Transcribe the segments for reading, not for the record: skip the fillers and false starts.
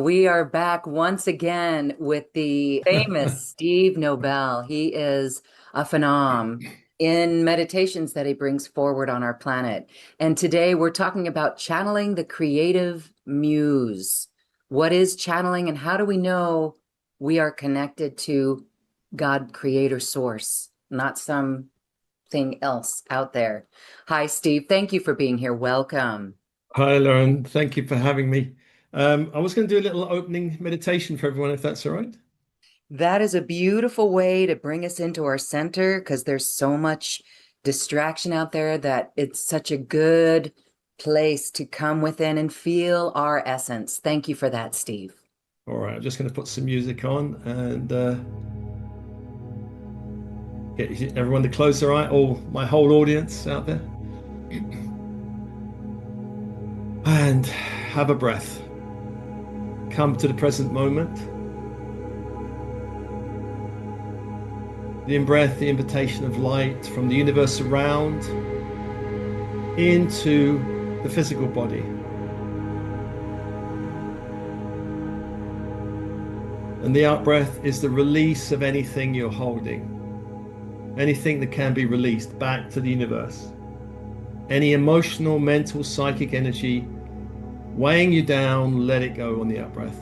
We are back once again with the famous Steve Nobel. He is a phenom in meditations that he brings forward on our planet. And today we're talking about channeling the creative muse. What is channeling and how do we know we are connected to God, creator, source, not something else out there? Hi, Steve. Thank you for being here. Welcome. Hi, Lauren. Thank you for having me. I was going to do a little opening meditation for everyone, if that's all right. That is a beautiful way to bring us into our center because there's so much distraction out there that it's such a good place to come within and feel our essence. Thank you for that, Steve. All right, I'm just going to put some music on and get everyone to close their eye, all my whole audience out there, and have a breath. Come to the present moment. The in-breath, the invitation of light from the universe around into the physical body. And the out-breath is the release of anything you're holding, anything that can be released back to the universe. Any emotional, mental, psychic energy weighing you down, let it go on the out-breath.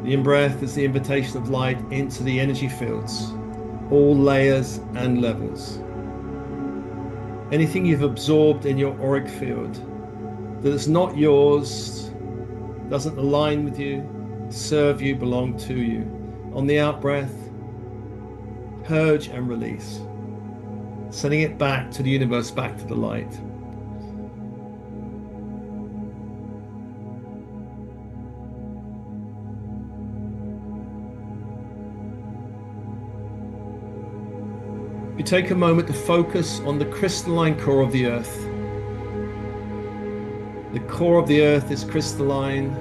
The in-breath is the invitation of light into the energy fields, all layers and levels. Anything you've absorbed in your auric field that is not yours, doesn't align with you, serve you, belong to you. On the out-breath, purge and release, sending it back to the universe, back to the light. You take a moment to focus on the crystalline core of the earth. The core of the earth is crystalline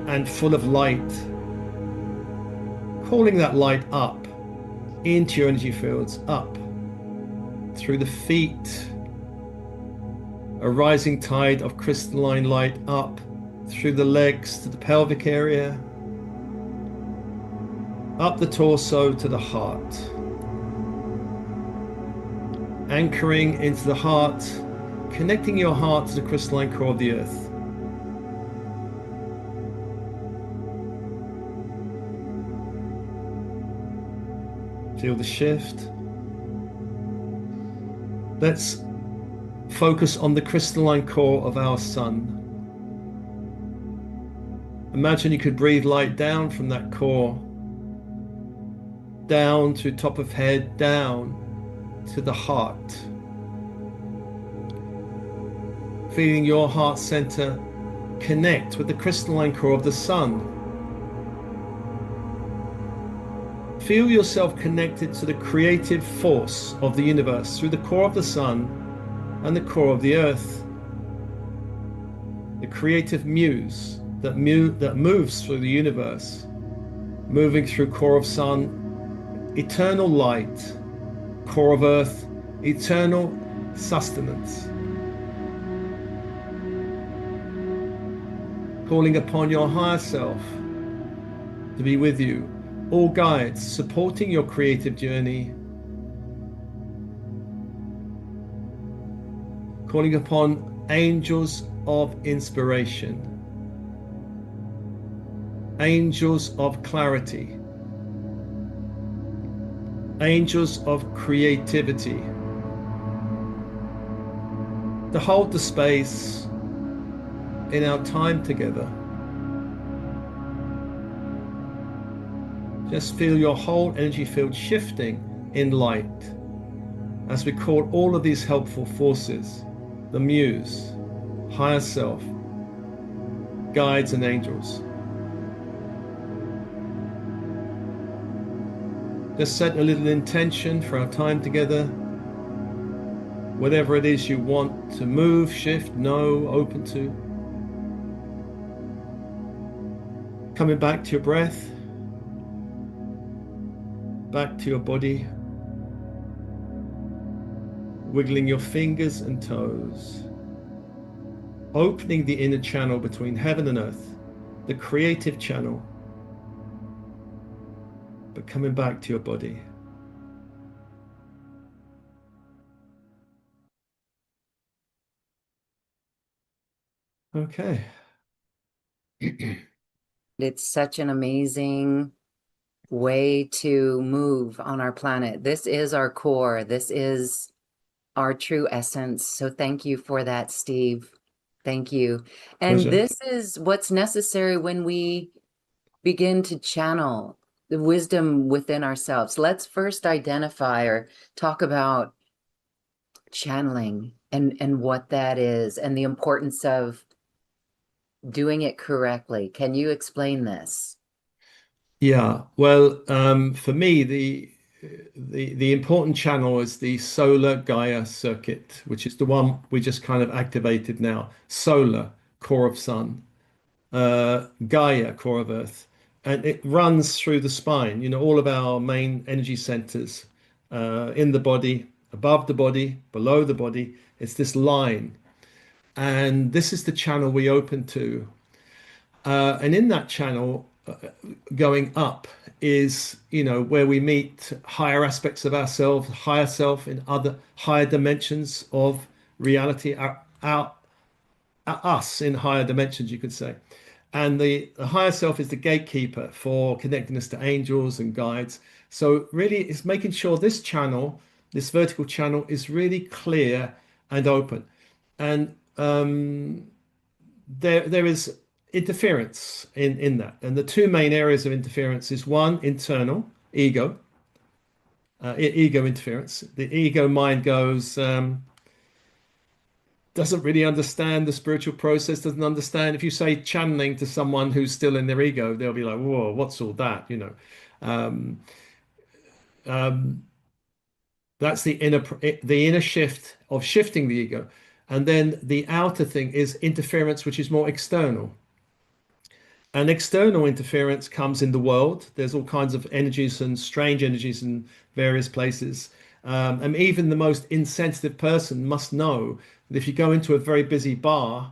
and full of light. Calling that light up into your energy fields, up through the feet, a rising tide of crystalline light up through the legs to the pelvic area, up the torso to the heart. Anchoring into the heart, connecting your heart to the crystalline core of the earth. Feel the shift. Let's focus on the crystalline core of our sun. Imagine you could breathe light down from that core, down to top of head, down to the heart. Feeling your heart center connect with the crystalline core of the sun. Feel yourself connected to the creative force of the universe through the core of the sun and the core of the earth. The creative muse that moves through the universe, moving through core of sun, eternal light, core of earth, eternal sustenance. Calling upon your higher self to be with you, all guides supporting your creative journey. Calling upon angels of inspiration, angels of clarity, angels of creativity, to hold the space in our time together. Just feel your whole energy field shifting in light as we call all of these helpful forces, the muse, higher self, guides and angels. Just set a little intention for our time together. Whatever it is you want to move, shift, know, open to. Coming back to your breath, back to your body. Wiggling your fingers and toes. opening the inner channel between heaven and earth, the creative channel, but coming back to your body. Okay. It's such an amazing way to move on our planet. This is our core. This is our true essence. So thank you for that, Steve. Thank you. And Pleasure. this is what's necessary when we begin to channel the wisdom within ourselves. Let's first identify or talk about channeling and what that is and the importance of doing it correctly. Can you explain this? Yeah. Well, for me, the important channel is the solar Gaia circuit, which is the one we just kind of activated now. Solar, core of sun, Gaia, core of earth, and it runs through the spine. You know, all of our main energy centers in the body, above the body, below the body. It's this line, and this is the channel we open to. And in that channel, going up is, you know, where we meet higher aspects of ourselves, higher self in other higher dimensions of reality, us in higher dimensions, you could say. And the higher self is the gatekeeper for connecting us to angels and guides. So really, it's making sure this channel, this vertical channel, is really clear and open. And there is interference in that, and the two main areas of interference is one, internal ego, ego interference. The ego mind goes, doesn't really understand the spiritual process, doesn't understand. If you say channeling to someone who's still in their ego, they'll be like, whoa, what's all that, you know. um, um, that's the inner shift of shifting the ego. And then the outer thing is interference, which is more external. And external interference comes in the world. There's all kinds of energies and strange energies in various places. And even the most insensitive person must know that if you go into a very busy bar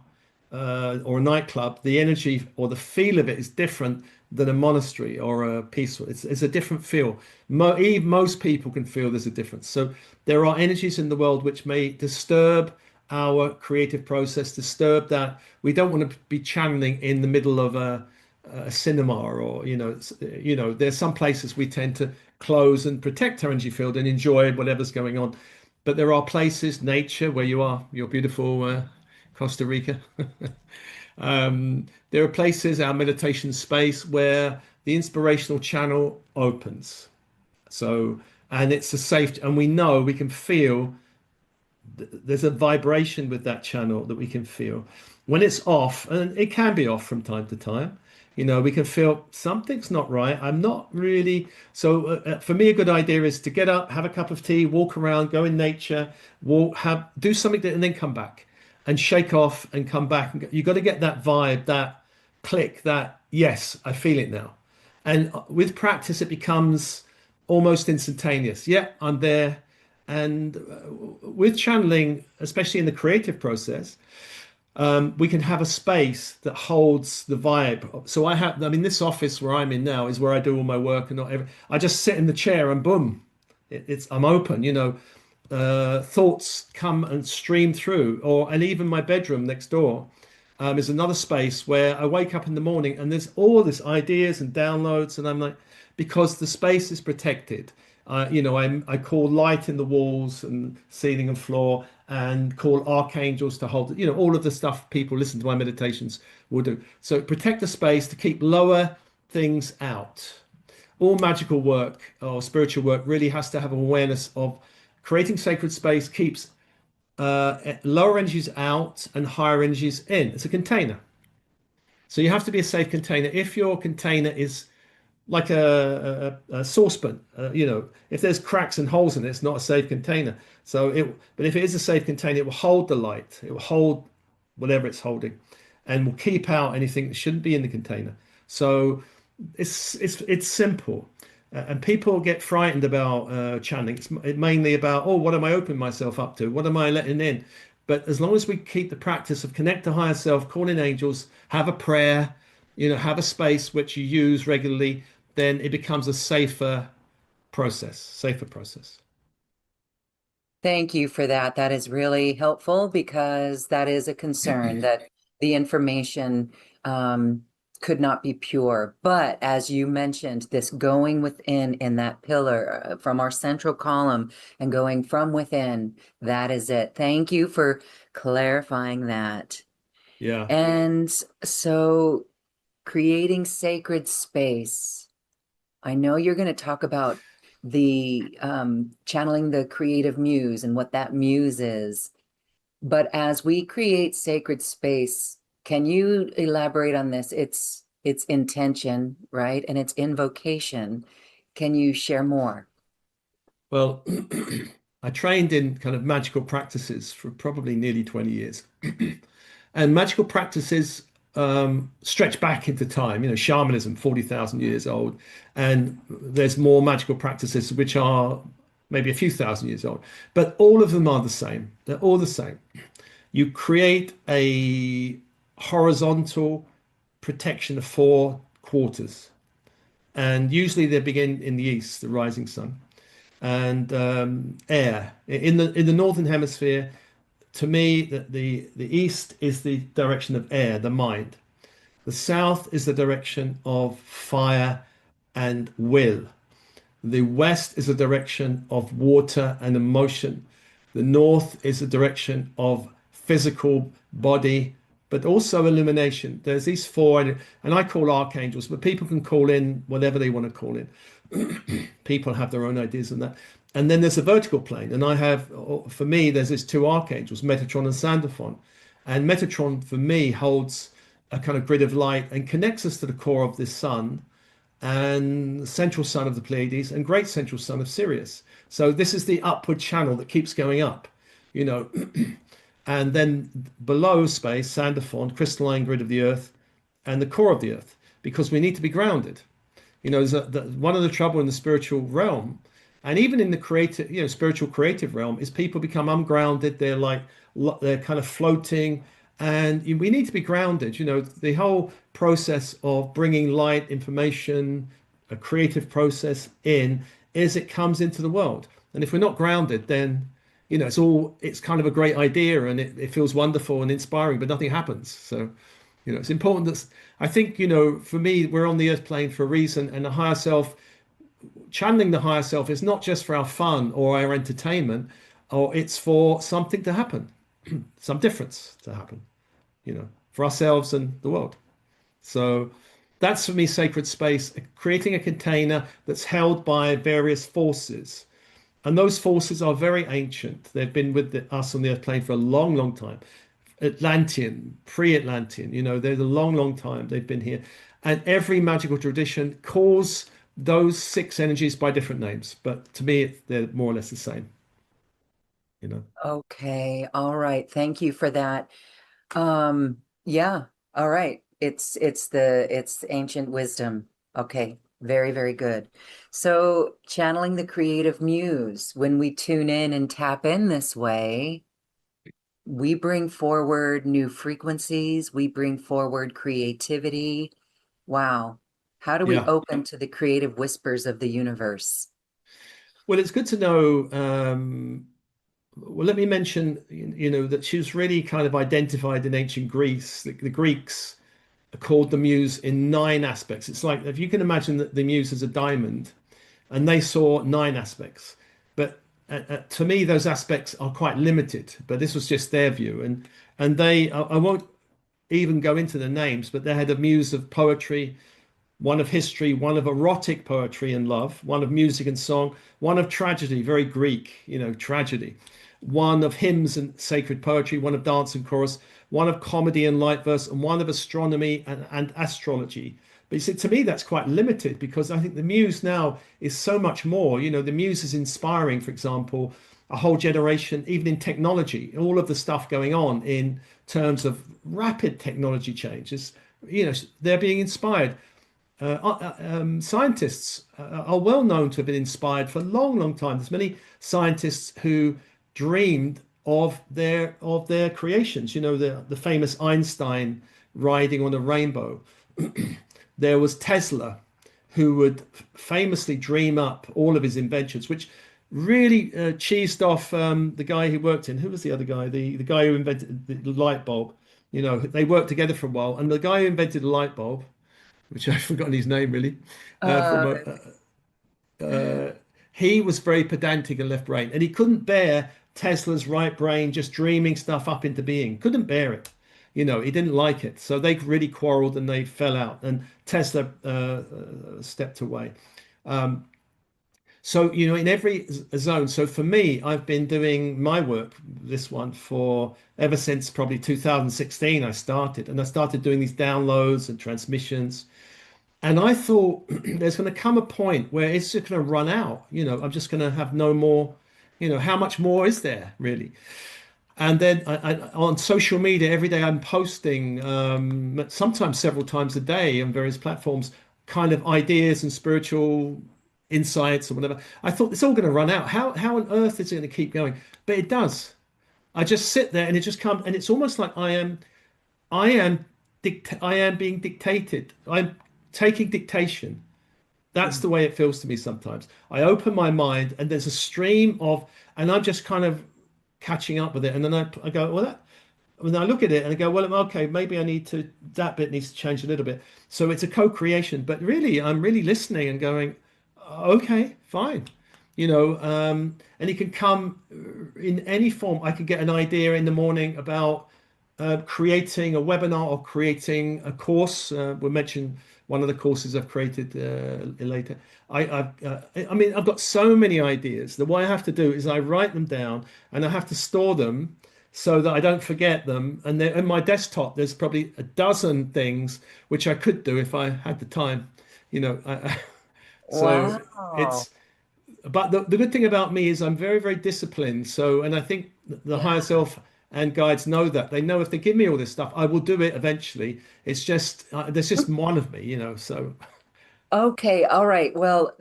or a nightclub, the energy or the feel of it is different than a monastery or a peaceful. It's a different feel. Most people can feel there's a difference. So there are energies in the world which may disturb our creative process, disturb that. We don't want to be channeling in the middle of a cinema, or there's some places we tend to close and protect our energy field and enjoy whatever's going on. But there are places, nature, where you are, your beautiful Costa Rica. There are places, our meditation space, where the inspirational channel opens. So, and it's a safe, and we know we can feel there's a vibration with that channel that we can feel. When it's off, and it can be off from time to time, you know, we can feel something's not right. I'm not really. So for me, a good idea is to get up, have a cup of tea, walk around, go in nature, do something, and then come back and shake off and come back. And you got to get that vibe, that click, that yes, I feel it now. And with practice, it becomes almost instantaneous. Yeah, I'm there. And with channeling, especially in the creative process, we can have a space that holds the vibe. So I mean, this office where I'm in now is where I do all my work, and I just sit in the chair and boom, I'm open. You know, thoughts come and stream through. And even my bedroom next door is another space where I wake up in the morning and there's all this ideas and downloads, and I'm like, because the space is protected. I call light in the walls and ceiling and floor, and call archangels to hold, all of the stuff people listen to my meditations will do. So protect the space to keep lower things out. All magical work or spiritual work really has to have awareness of creating sacred space, keeps lower energies out and higher energies in. It's a container. So you have to be a safe container. If your container is like a saucepan, if there's cracks and holes in it, it's not a safe container. But if it is a safe container, it will hold the light, it will hold whatever it's holding, and will keep out anything that shouldn't be in the container. So it's simple. And people get frightened about channeling. It's mainly about, oh, what am I opening myself up to? What am I letting in? But as long as we keep the practice of connect to higher self, call in angels, have a prayer, have a space which you use regularly, then it becomes a safer process. Thank you for that. That is really helpful because that is a concern that the information um, could not be pure. But as you mentioned, this going within in that pillar from our central column and going from within, that is it. Thank you for clarifying that. Yeah. And so creating sacred space. I know you're going to talk about the channeling the creative muse and what that muse is. But as we create sacred space, can you elaborate on this? It's intention, right? And it's invocation. Can you share more? Well, I trained in kind of magical practices for probably nearly 20 years. And magical practices stretch back into time. Shamanism, 40,000 years old. And there's more magical practices which are maybe a few thousand years old. But all of them are the same. They're all the same. You create a horizontal protection of four quarters. And usually they begin in the east, the rising sun, and air. In the northern hemisphere, to me, the east is the direction of air, the mind. The south is the direction of fire and will. The west is a direction of water and emotion. The north is a direction of physical body, but also illumination. There's these four, and I call archangels, but people can call in whatever they want to call in. People have their own ideas on that. And then there's a vertical plane. And I have, for me, there's these two archangels, Metatron and Sandalphon. And Metatron, for me, holds a kind of grid of light and connects us to the core of this sun and central sun of the Pleiades and great central sun of Sirius. So this is the upward channel that keeps going up, you know. And then below space, Sandalphon, crystalline grid of the earth and the core of the earth, because we need to be grounded. One of the trouble in the spiritual realm, and even in the creative, spiritual creative realm, is people become ungrounded. They're kind of floating, and we need to be grounded. The whole process of bringing light, information, a creative process in, is it comes into the world. And if we're not grounded, then it's kind of a great idea and it feels wonderful and inspiring, but nothing happens. So it's important that I think, for me, we're on the earth plane for a reason, and the higher self, channeling the higher self is not just for our fun or our entertainment, or it's for something to happen, some difference to happen, for ourselves and the world. So that's for me sacred space, creating a container that's held by various forces. And those forces are very ancient. They've been with us on the earth plane for a long, long time. Atlantean, pre-Atlantean, there's a long, long time they've been here. And every magical tradition calls those six energies by different names. But to me, they're more or less the same. Okay, all right. Thank you for that. Yeah, all right. It's ancient wisdom. Okay, very, very good. So channeling the creative muse, when we tune in and tap in this way, we bring forward new frequencies, we bring forward creativity. Wow. How do we Yeah. open to the creative whispers of the universe? Well, it's good to know. Well, let me mention, that she was really kind of identified in ancient Greece. The Greeks called the muse in nine aspects. It's like if you can imagine that the muse is a diamond, and they saw nine aspects. But to me, those aspects are quite limited. But this was just their view, and I won't even go into the names, but they had a muse of poetry, one of history, one of erotic poetry and love, one of music and song, one of tragedy, very Greek, tragedy, one of hymns and sacred poetry, one of dance and chorus, one of comedy and light verse, and one of astronomy and astrology. But you see, to me, that's quite limited because I think the muse now is so much more. The muse is inspiring, for example, a whole generation, even in technology, all of the stuff going on in terms of rapid technology changes. They're being inspired. Scientists are well known to have been inspired for a long, long time. There's many scientists who dreamed of their creations. You know, the famous Einstein riding on a rainbow. There was Tesla, who would famously dream up all of his inventions, which really cheesed off the guy he worked in. Who was the other guy? The guy who invented the light bulb. You know, they worked together for a while, and the guy who invented the light bulb, which I've forgotten his name really, Uh, from he was very pedantic and left brain, and he couldn't bear Tesla's right brain just dreaming stuff up into being. Couldn't bear it. You know, he didn't like it. So they really quarreled and they fell out, and Tesla stepped away. Um, so, you know, in every zone. So for me, I've been doing my work, this one, for ever since probably 2016, I started. And I started doing these downloads and transmissions. And I thought there's going to come a point where it's just going to run out. You know, I'm just going to have no more, you know, how much more is there really? And then on social media, every day I'm posting, sometimes several times a day on various platforms, kind of ideas and spiritual insights or whatever. I thought it's all going to run out. How on earth is it going to keep going? But it does. I just sit there and it just comes, and it's almost like I am I am being dictated. I'm taking dictation. That's the way it feels to me sometimes. I open my mind and there's a stream of, and I'm just kind of catching up with it. And then I go, well, that, when I look at it and I go, well, okay, maybe I need to, that bit needs to change a little bit. So it's a co-creation, but really, I'm really listening and going, okay, fine. You know, and it can come in any form. I could get an idea in the morning about creating a webinar or creating a course. We'll mention one of the courses I've created later. I mean, I've got so many ideas that what I have to do is I write them down and I have to store them so that I don't forget them. And then in my desktop, there's probably a dozen things which I could do if I had the time. You know, so wow. it's but the good thing about me is I'm very, very disciplined. So, and I think the Yeah. higher self and guides know that. They know if they give me all this stuff, I will do it eventually. It's just, there's just one of me, you know. So, Okay, all right. Well,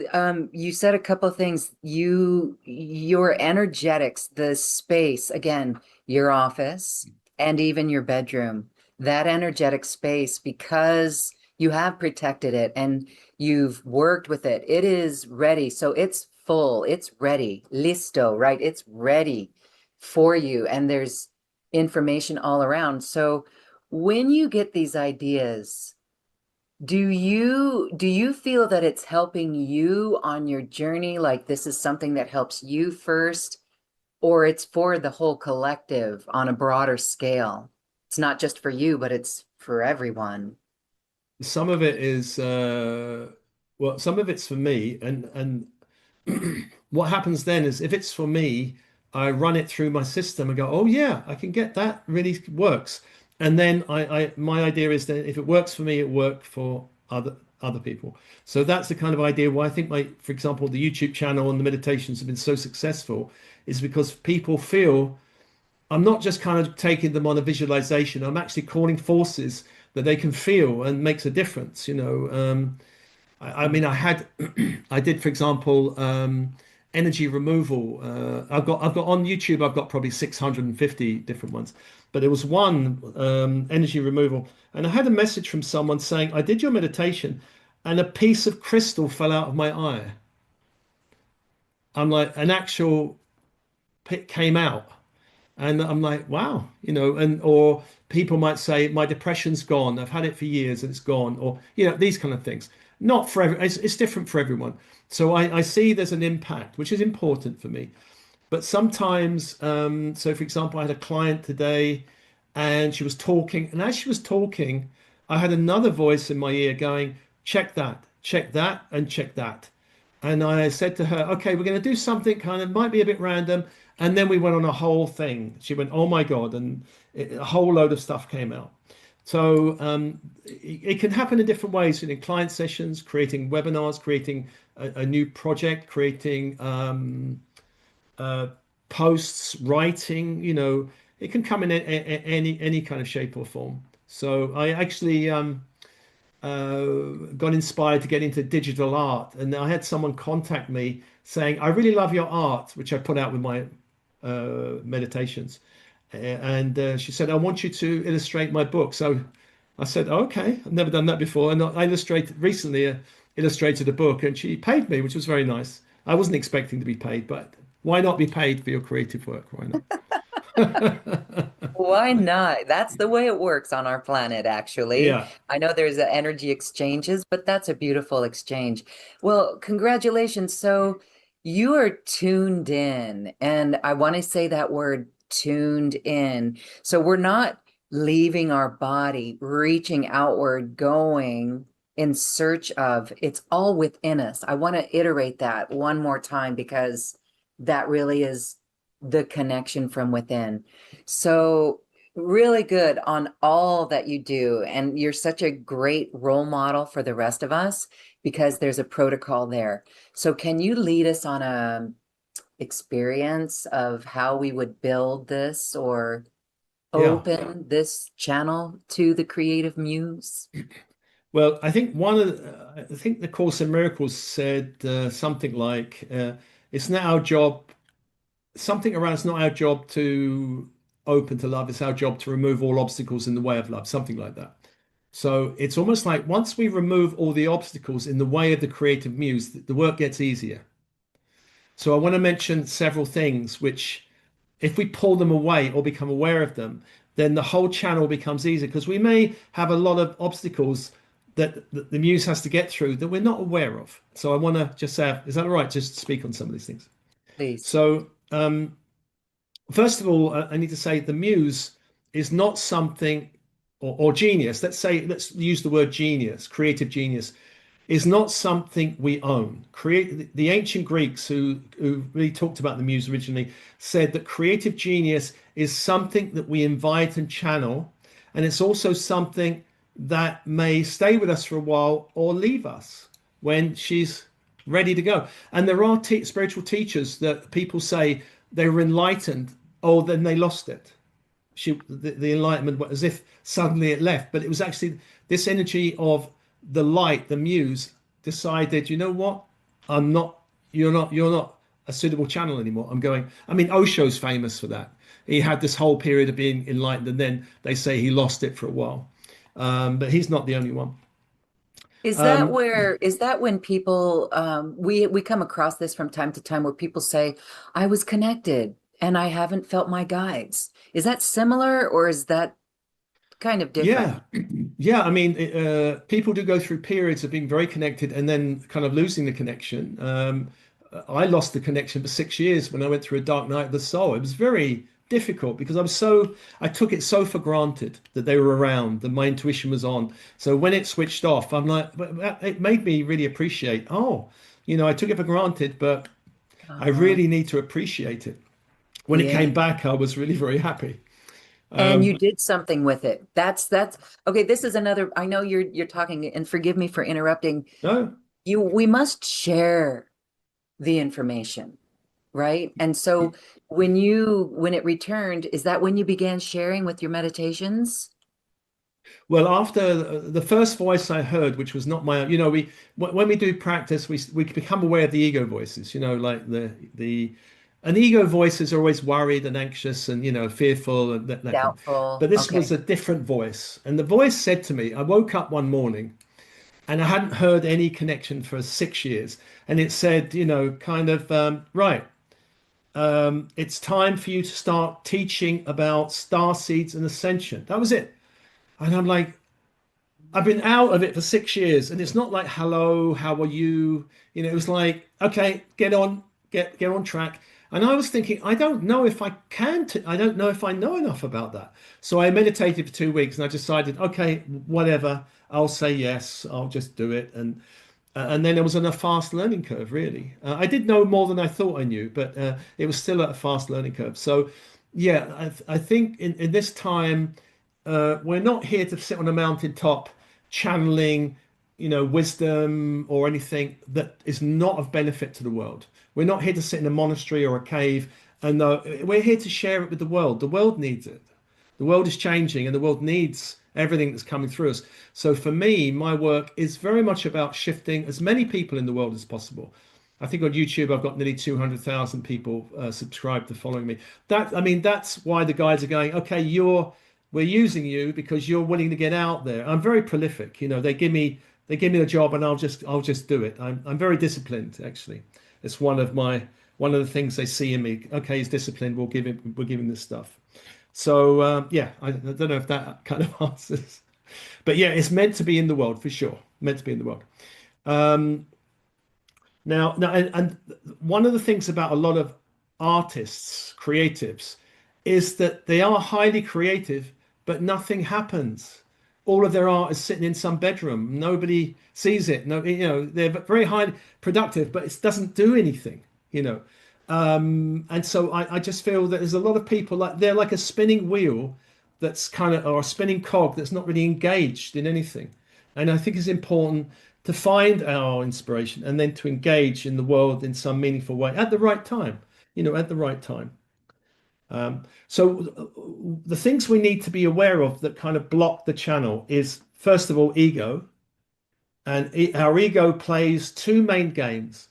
you said a couple of things. Your energetics, the space, again, your office and even your bedroom, that energetic space, because you have protected it and you've worked with it, it is ready. So it's full, it's ready, listo, right? It's ready for you. And there's information all around. So when you get these ideas, do you feel that it's helping you on your journey? Like this is something that helps you first, or it's for the whole collective on a broader scale? It's not just for you, but it's for everyone. some of it is, well, some of it's for me. And what happens then is if it's for me, I run it through my system and go, oh yeah, I can get that really works. And then my idea is that if it works for me, it worked for other people. So that's the kind of idea why I think for example, the YouTube channel and the meditations have been so successful is because people feel I'm not just kind of taking them on a visualization. I'm actually calling forces that they can feel and makes a difference. You know, I mean, I had, I did, for example, energy removal. I've got on YouTube, I've got probably 650 different ones, but there was one energy removal, and I had a message from someone saying, "I did your meditation, and a piece of crystal fell out of my eye." I'm like, an actual pit came out. And I'm like, wow, you know, and or people might say, my depression's gone. I've had it for years and it's gone, or you know, these kind of things. Not for every, it's different for everyone. So I see there's an impact, which is important for me. But sometimes, so for example, I had a client today and she was talking, and as she was talking, I had another voice in my ear going, check that, and check that. And I said to her, okay, we're going to do something kind of might be a bit random. And then we went on a whole thing. She went, oh my God. And a whole load of stuff came out. So it can happen in different ways, in client sessions, creating webinars, creating a new project, creating uh, posts, writing, you know, it can come in any kind of shape or form. So I actually got inspired to get into digital art. And I had someone contact me saying, I really love your art, which I put out with my meditations. And she said, I want you to illustrate my book. So I said, "Oh, okay, I've never done that before." And I illustrated recently, illustrated a book, and she paid me, which was very nice. I wasn't expecting to be paid, but why not be paid for your creative work? Why not? Why not? That's the way it works on our planet, actually. Yeah, I know there's energy exchanges, but that's a beautiful exchange. Well, congratulations. So you are tuned in, and I want to say that word tuned in. So we're not leaving our body, reaching outward, going in search of, it's all within us. I want to iterate that one more time because that really is the connection from within. So really good on all that you do. And you're such a great role model for the rest of us because there's a protocol there. So can you lead us on a experience of how we would build this or yeah. open this channel to the creative muse? Well, I think one of I think the Course in Miracles said something like, "It's not our job." Something around it's not our job to open to love. It's our job to remove all obstacles in the way of love. Something like that. So it's almost like once we remove all the obstacles in the way of the creative muse, the work gets easier. So I want to mention several things which, if we pull them away or become aware of them, then the whole channel becomes easier because we may have a lot of obstacles that the muse has to get through that we're not aware of. So I want to just say, is that all right? Just speak on some of these things. Please. So, first of all, I need to say the muse is not something, or genius. Let's use the word genius, creative genius is not something we own. The ancient Greeks who really talked about the muse originally said that creative genius is something that we invite and channel, and it's also something that may stay with us for a while or leave us when she's ready to go. And there are spiritual teachers that people say they were enlightened, oh, then they lost it. The enlightenment, as if suddenly it left, but it was actually this energy of the light, the muse decided, you know what, I'm not you're not a suitable channel anymore. I'm going. I mean, Osho's famous for that. He had this whole period of being enlightened, and then they say he lost it for a while. But he's not the only one. Um, Is that when people we come across this from time to time where people say, I was connected and I haven't felt my guides. Is that similar or is that kind of different? yeah, yeah. I mean, people do go through periods of being very connected and then kind of losing the connection. I lost the connection for 6 years when I went through a dark night of the soul. It was very difficult because I took it so for granted that they were around, that my intuition was on. So when it switched off, I'm like, it made me really appreciate, oh, I took it for granted, but I Uh-huh. really need to appreciate it. When it Yeah. came back, I was really very happy. And you Um, did something with it. That's okay. This is another, I know you're talking, and forgive me for interrupting. no, We must share the information, right? And so when it returned, is that when you began sharing with your meditations? well, after the first voice I heard, which was not my own, when we do practice, we become aware of the ego voices, like and ego voices are always worried and anxious and fearful and that kind of. Doubtful. But this was Okay. a different voice, and the voice said to me, I woke up one morning and I hadn't heard any connection for 6 years, and it said, kind of right. It's time for you to start teaching about star seeds and ascension. That was it. And I'm like, I've been out of it for 6 years, and it's not like hello, how are you? It was like, okay, get on track. And I was thinking, I don't know if I can. I don't know if I know enough about that. So I meditated for 2 weeks, and I decided, okay, whatever. I'll say yes. I'll just do it. And then it was on a fast learning curve, really. I did know more than I thought I knew, but it was still at a fast learning curve. So, yeah, I think in this time, we're not here to sit on a mountaintop channeling, wisdom or anything that is not of benefit to the world. We're not here to sit in a monastery or a cave, and we're here to share it with the world. The world needs it. The world is changing, and the world needs everything that's coming through us. So for me, my work is very much about shifting as many people in the world as possible. I think on YouTube I've got nearly 200,000 people subscribed to following me. That I mean, that's why the guys are going, okay, we're using you because you're willing to get out there. I'm very prolific. They give me a job and I'll just do it. I'm very disciplined actually. It's one of the things they see in me. Okay, he's disciplined. We'll give him this stuff. So yeah, I don't know if that kind of answers, but yeah, it's meant to be in the world for sure. Meant to be in the world. Um, now, and one of the things about a lot of artists, creatives, is that they are highly creative, but nothing happens. All of their art is sitting in some bedroom. Nobody sees it. No, they're very highly productive, but it doesn't do anything. You know, and so I just feel that there's a lot of people like they're like a spinning wheel that's kind of or a spinning cog that's not really engaged in anything. And I think it's important to find our inspiration and then to engage in the world in some meaningful way at the right time, at the right time. So the things we need to be aware of that kind of block the channel is, first of all, ego. And our ego plays two main games,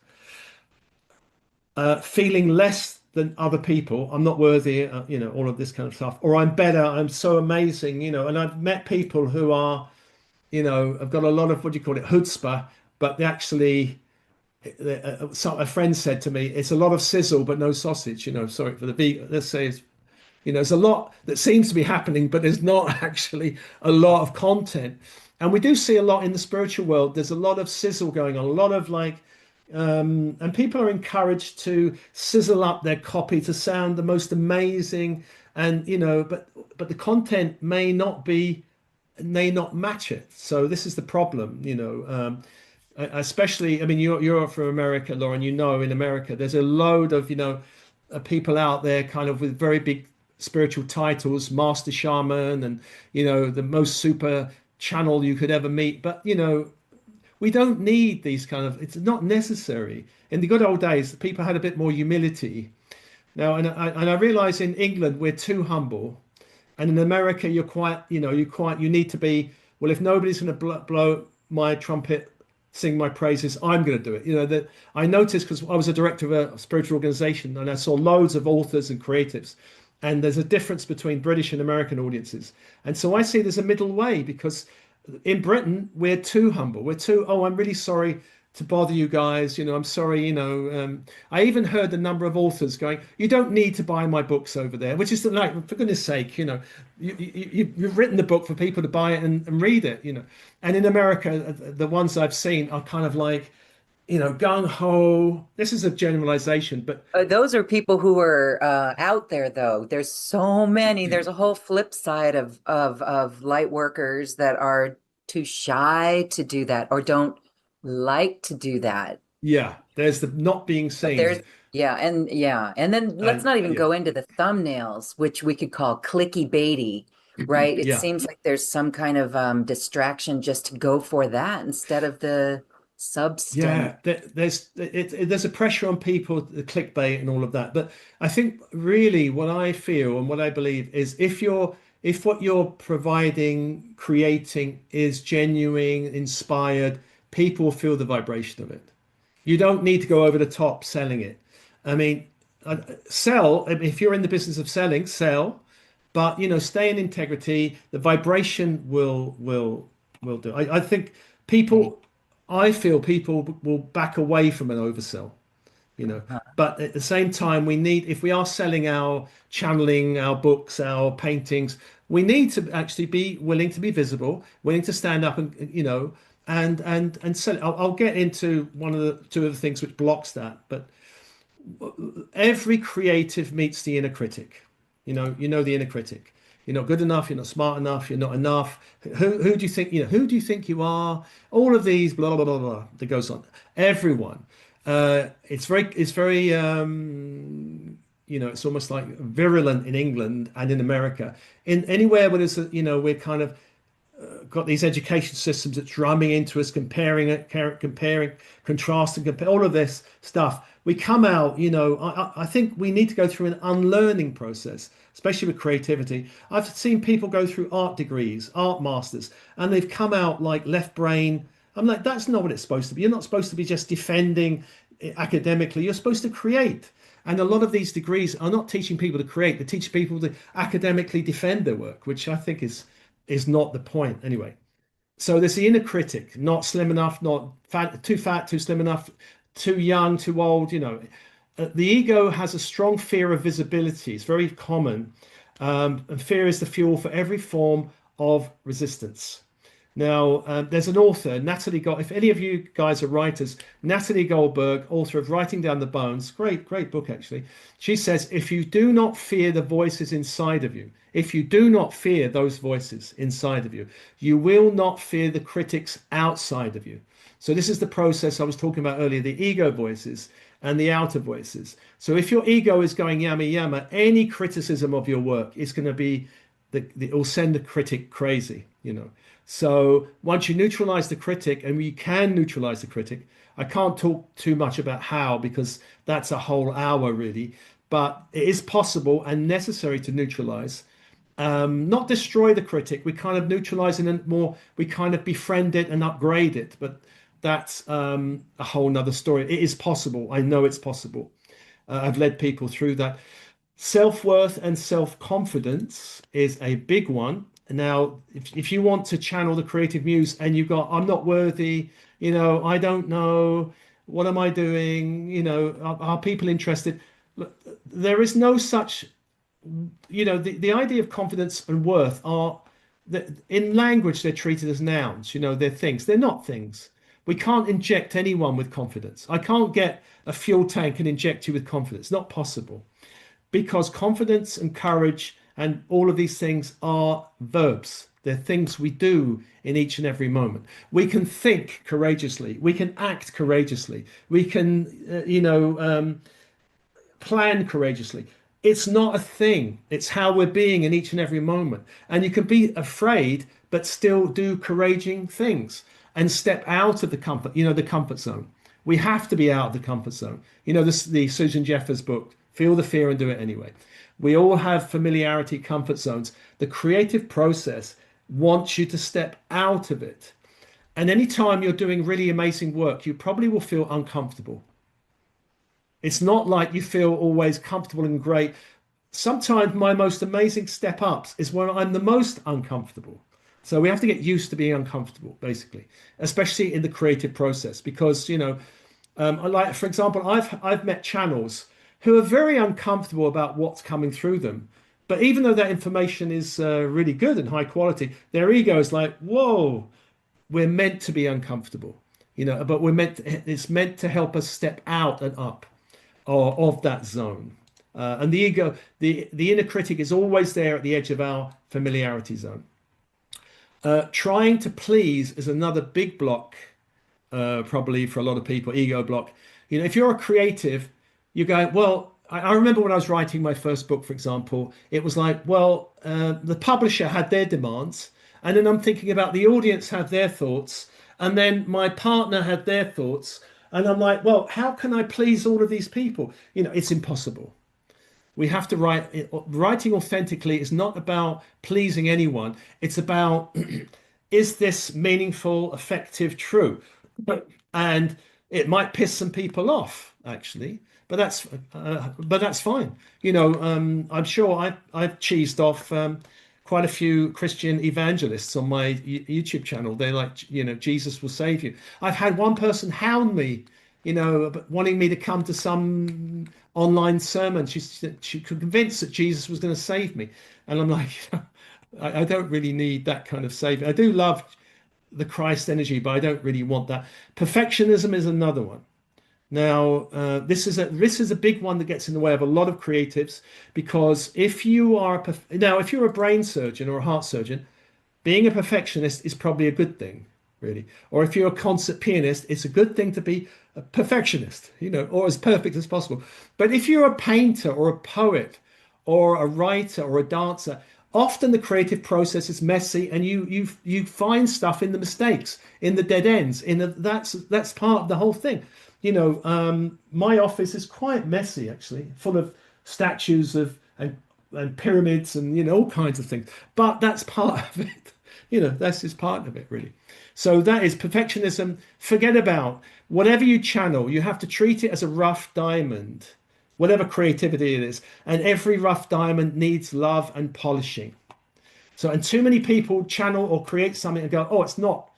feeling less than other people. I'm not worthy, all of this kind of stuff. Or I'm better, I'm so amazing, and I've met people who are, I've got a lot of, what do you call it, chutzpah, but they actually, a friend said to me, it's a lot of sizzle, but no sausage, sorry for the vegan, let's say it's, there's a lot that seems to be happening, but there's not actually a lot of content. And we do see a lot in the spiritual world. There's a lot of sizzle going on, a lot of like, and people are encouraged to sizzle up their copy to sound the most amazing, and but the content may not match it. So this is the problem, especially. I mean, you're from America, Lauren. In America, there's a load of people out there, kind of with very big spiritual titles, master shaman, and the most super channel you could ever meet. But we don't need these kind of, it's not necessary. In the good old days, people had a bit more humility. Now, and I realize in England, we're too humble. And in America, you need to be, well, if nobody's going to blow my trumpet, sing my praises, I'm going to do it. That I noticed because I was a director of a spiritual organization and I saw loads of authors and creatives. And there's a difference between British and American audiences. And so I see there's a middle way because in Britain, we're too humble. We're too, oh, I'm really sorry to bother you guys. I'm sorry, I even heard a number of authors going, you don't need to buy my books over there, which is like, for goodness sake, you've written the book for people to buy it and read it, And in America, the ones I've seen are kind of like, gung ho. This is a generalization, but Those are people who are out there, though. There's so many. There's a whole flip side of light workers that are too shy to do that or don't like to do that. yeah, there's the not being But seen. there's and then let's And not even yeah, go into the thumbnails, which we could call clicky baity, right? It yeah. seems like there's some kind of distraction just to go for that instead of the substance. Yeah, there's a pressure on people, the clickbait and all of that. But I think really what I feel and what I believe is if what you're providing, creating is genuine, inspired, people feel the vibration of it. You don't need to go over the top selling it. I mean, sell. I mean, if you're in the business of selling, sell, but stay in integrity. The vibration will do. I think Right. people. I feel people will back away from an oversell, But at the same time, if we are selling our channeling, our books, our paintings, we need to actually be willing to be visible, willing to stand up and, and sell it. I'll get into two of the things which blocks that, but every creative meets the inner critic. The inner critic. You're not good enough. You're not smart enough. You're not enough. Who do you think? Who do you think you are? All of these blah blah blah blah that goes on. Everyone. It's very. It's almost like virulent in England and in America. In anywhere where there's we're kind of got these education systems that's drumming into us, comparing, contrasting, compare all of this stuff. We come out, I think we need to go through an unlearning process, especially with creativity. I've seen people go through art degrees, art masters, and they've come out like left brain. I'm like, that's not what it's supposed to be. You're not supposed to be just defending academically. You're supposed to create. And a lot of these degrees are not teaching people to create, they teach people to academically defend their work, which I think is not the point anyway. So there's the inner critic, not slim enough, not fat, too slim enough, too young, too old, you know. The ego has a strong fear of visibility. It's very common. And fear is the fuel for every form of resistance. Now, there's an author, Natalie Gold. If any of you guys are writers, Natalie Goldberg, author of Writing Down the Bones, great book actually. She says, if you do not fear the voices inside of you, if you do not fear those voices inside of you, you will not fear the critics outside of you. So this is the process I was talking about earlier, the ego voices and the outer voices. So if your ego is going yammy yammer, any criticism of your work is going to be, it will send the critic crazy, you know. So once you neutralize the critic, and you can neutralize the critic, I can't talk too much about how because that's a whole hour really, but it is possible and necessary to neutralize, not destroy the critic. We kind of neutralize it and more, we kind of befriend it and upgrade it, but that's a whole nother story. It is possible. I know it's possible. I've led people through that. Self-worth and self-confidence is a big one. Now, if you want to channel the creative muse and you got, I'm not worthy, you know, I don't know, what am I doing? You know, are people interested? Look, there is no such, you know, the idea of confidence and worth are, that in language, they're treated as nouns, you know, they're things. They're not things. We can't inject anyone with confidence. I can't get a fuel tank and inject you with confidence. Not possible. Because confidence and courage and all of these things are verbs. They're things we do in each and every moment. We can think courageously. We can act courageously. We can, plan courageously. It's not a thing. It's how we're being in each and every moment. And you can be afraid, but still do couraging things and step out of the comfort zone. We have to be out of the comfort zone. You know, the Susan Jeffers book, Feel the Fear and Do It Anyway. We all have familiarity comfort zones. The creative process wants you to step out of it. And anytime you're doing really amazing work, you probably will feel uncomfortable. It's not like you feel always comfortable and great. Sometimes my most amazing step ups is when I'm the most uncomfortable. So we have to get used to being uncomfortable, basically, especially in the creative process, because, like, for example, I've met channels who are very uncomfortable about what's coming through them. But even though that information is really good and high quality, their ego is like, whoa, we're meant to be uncomfortable, but it's meant to help us step out and up of that zone. And the ego, the inner critic is always there at the edge of our familiarity zone. Trying to please is another big block, probably for a lot of people, ego block. If you're a creative, you go, well, I remember when I was writing my first book, for example, it was like, well, the publisher had their demands, and then I'm thinking about the audience have their thoughts, and then my partner had their thoughts, and I'm like, well, how can I please all of these people? It's impossible. We have to writing authentically is not about pleasing anyone. It's about, is this meaningful, effective, true? And it might piss some people off, actually, but that's fine. I'm sure I've cheesed off quite a few Christian evangelists on my YouTube channel. They're like, Jesus will save you. I've had one person hound me, wanting me to come to some online sermon. She could convince that Jesus was going to save me. And I'm like, I don't really need that kind of saving. I do love the Christ energy, but I don't really want that. Perfectionism is another one. Now, this is a big one that gets in the way of a lot of creatives, because if you're a brain surgeon or a heart surgeon, being a perfectionist is probably a good thing, really. Or if you're a concert pianist, it's a good thing to be a perfectionist, or as perfect as possible. But if you're a painter or a poet or a writer or a dancer, often the creative process is messy, and you find stuff in the mistakes, in the dead ends, that's part of the whole thing. My office is quite messy, actually, full of statues and pyramids and all kinds of things. But that's part of it. That's just part of it, really. So that is perfectionism. Forget about whatever you channel, you have to treat it as a rough diamond, whatever creativity it is. And every rough diamond needs love and polishing. So, and too many people channel or create something and go, oh, it's not.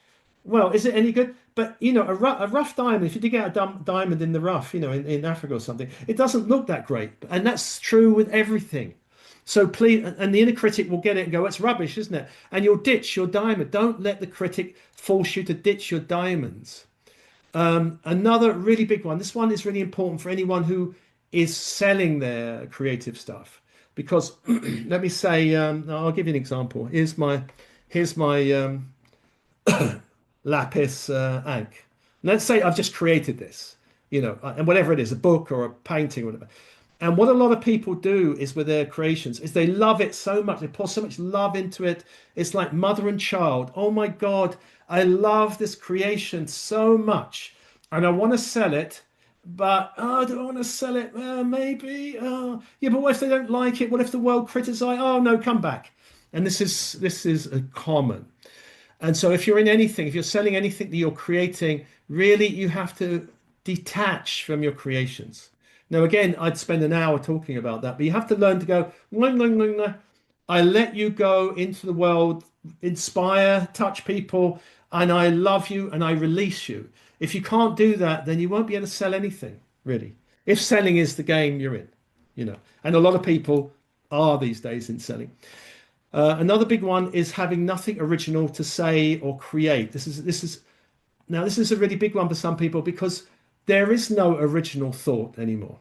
Well, is it any good? But a rough diamond, if you dig out a diamond in the rough, in Africa or something, it doesn't look that great. And that's true with everything. So please, and the inner critic will get it and go, it's rubbish, isn't it? And you'll ditch your diamond. Don't let the critic force you to ditch your diamonds. Another really big one. This one is really important for anyone who is selling their creative stuff. Because let me say, I'll give you an example. Here's my lapis ink. Let's say I've just created this, and whatever it is, a book or a painting or whatever. And what a lot of people do is with their creations is they love it so much, they pour so much love into it. It's like mother and child. Oh my God, I love this creation so much, and I want to sell it. But do I want to sell it? Maybe. Yeah, but what if they don't like it? What if the world criticize? Oh no, come back. And this is a common. And so if you're in anything, if you're selling anything that you're creating, really you have to detach from your creations. Now, again, I'd spend an hour talking about that, but you have to learn to go, "Mwah, mwah, mwah, mwah." I let you go into the world, inspire, touch people, and I love you and I release you. If you can't do that, then you won't be able to sell anything, really. If selling is the game you're in. And a lot of people are these days in selling. Another big one is having nothing original to say or create. This is a really big one for some people because there is no original thought anymore.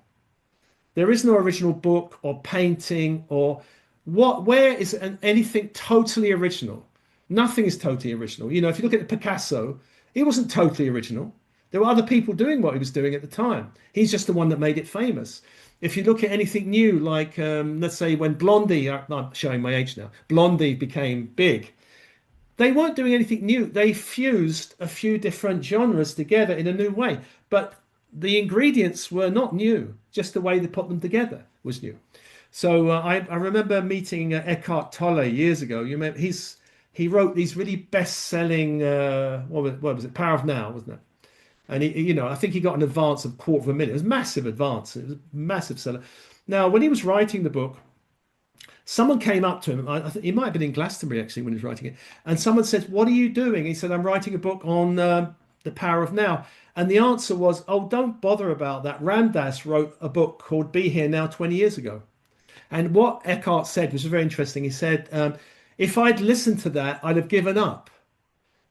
There is no original book or painting or where is anything totally original? Nothing is totally original. If you look at Picasso, he wasn't totally original. There were other people doing what he was doing at the time. He's just the one that made it famous. If you look at anything new, like let's say when Blondie, I'm showing my age now, Blondie became big, they weren't doing anything new. They fused a few different genres together in a new way. But the ingredients were not new, just the way they put them together was new. So I remember meeting Eckhart Tolle years ago. You remember he wrote these really best-selling what was it? Power of Now, wasn't it? And I think he got an advance of $250,000. It was a massive advance. It was a massive seller. Now, when he was writing the book, someone came up to him. I think he might have been in Glastonbury actually when he was writing it. And someone said, "What are you doing?" He said, "I'm writing a book on the power of now." And the answer was, "Oh, don't bother about that. Ram Dass wrote a book called Be Here Now 20 years ago." And what Eckhart said was very interesting. He said, if I'd listened to that, I'd have given up.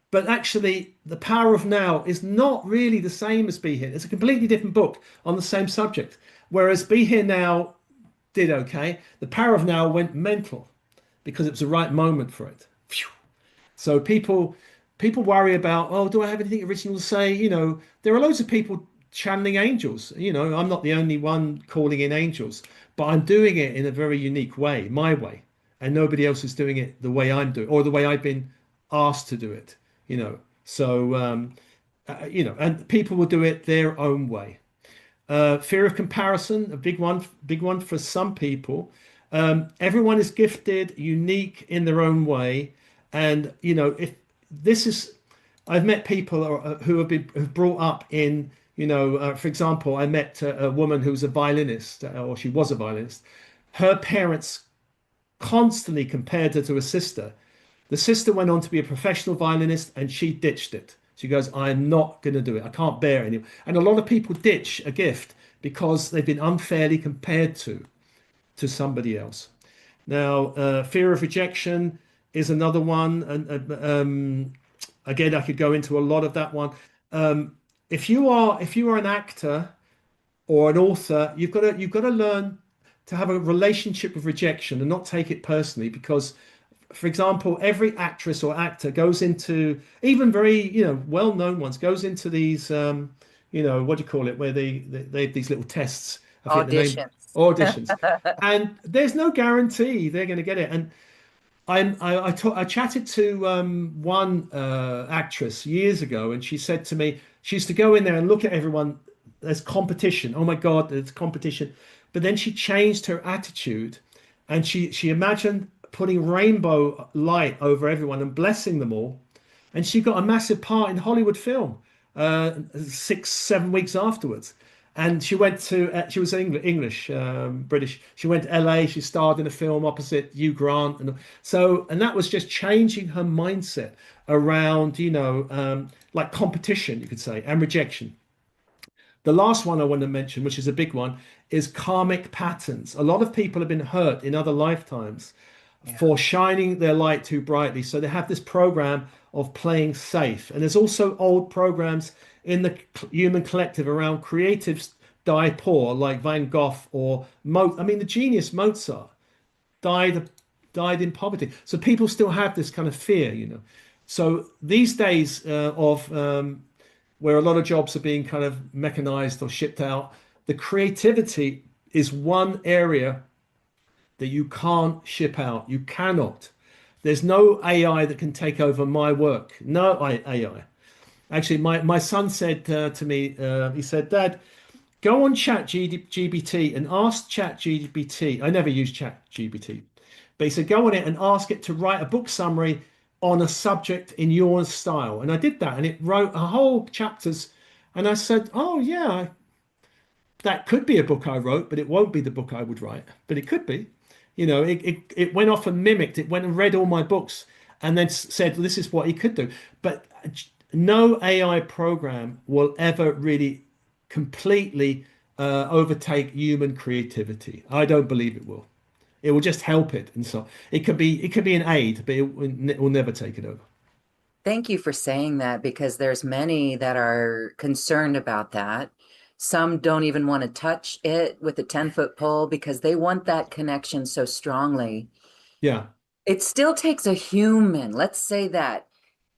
But actually, the power of now is not really the same as Be Here. It's a completely different book on the same subject. Whereas Be Here Now did okay. The power of now went mental because it was the right moment for it. Phew. So people worry about, oh, do I have anything original to say? There are loads of people channeling angels. I'm not the only one calling in angels, but I'm doing it in a very unique way, my way. And nobody else is doing it the way I'm doing, or the way I've been asked to do it. So and people will do it their own way. Fear of comparison, a big one for some people. Everyone is gifted, unique in their own way, and if this is, I've met people who have brought up in, for example, I met a woman who's a violinist, or she was a violinist. Her parents constantly compared her to a sister. The sister went on to be a professional violinist and she ditched it. She goes, I'm not going to do it. I can't bear it anymore. And a lot of people ditch a gift because they've been unfairly compared to somebody else. Now, fear of rejection is another one. And again, I could go into a lot of that one. If you are an actor or an author, you've got to learn to have a relationship with rejection and not take it personally, because for example, every actress or actor goes into, even very, well-known ones, goes into these, what do you call it, where they have these little tests. I forget the name. Auditions. And there's no guarantee they're going to get it. And I chatted to one actress years ago, and she said to me, she used to go in there and look at everyone as competition. Oh my God, there's competition. But then she changed her attitude, and she imagined putting rainbow light over everyone and blessing them all. And she got a massive part in Hollywood film 6, 7 weeks afterwards. And she went to, she was English, British. She went to LA. She starred in a film opposite Hugh Grant. And so, and that was just changing her mindset around, like competition, you could say, and rejection. The last one I want to mention, which is a big one, is karmic patterns. A lot of people have been hurt in other lifetimes Yeah. for shining their light too brightly. So they have this program of playing safe. And there's also old programs in the human collective around creatives die poor, like Van Gogh or I mean, the genius Mozart died in poverty. So people still have this kind of fear. So these days of where a lot of jobs are being kind of mechanized or shipped out, the creativity is one area that you can't ship out. You cannot. There's no AI that can take over my work. No AI. Actually, my son said to me, he said, Dad, go on ChatGPT and ask ChatGPT. I never use ChatGPT, but he said, go on it and ask it to write a book summary on a subject in your style. And I did that, and it wrote a whole chapters. And I said, oh, yeah, that could be a book I wrote, but it won't be the book I would write, but it could be. It went off and mimicked. It went and read all my books and then said, this is what he could do. But no AI program will ever really completely overtake human creativity. I don't believe it will. It will just help it, and so it could be an aid, but it will never take it over. Thank you for saying that because there's many that are concerned about that. Some don't even want to touch it with a 10-foot pole because they want that connection so strongly. Yeah, It still takes a human, let's say that.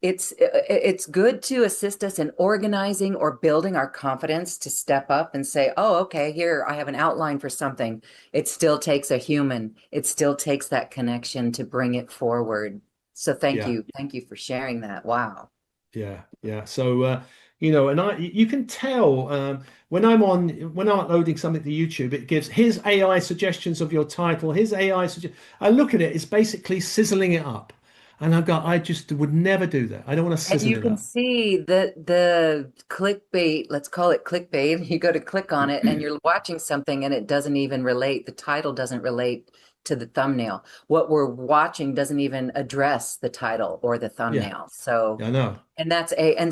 It's good to assist us in organizing or building our confidence to step up and say, oh, okay, here, I have an outline for something. It still takes a human. It still takes that connection to bring it forward. So thank yeah, you. Thank you for sharing that. Wow. yeah, yeah. So and you can tell when I'm uploading something to YouTube, it gives his AI suggestions of your title, his AI suggest. I look at it, it's basically sizzling it up. And I just would never do that. I don't want to And sizzle you it can up. see the clickbait, let's call it clickbait. You go to click on it and you're watching something and it doesn't even relate. The title doesn't relate to the thumbnail. What we're watching doesn't even address the title or the Yeah, thumbnail. So, I know. and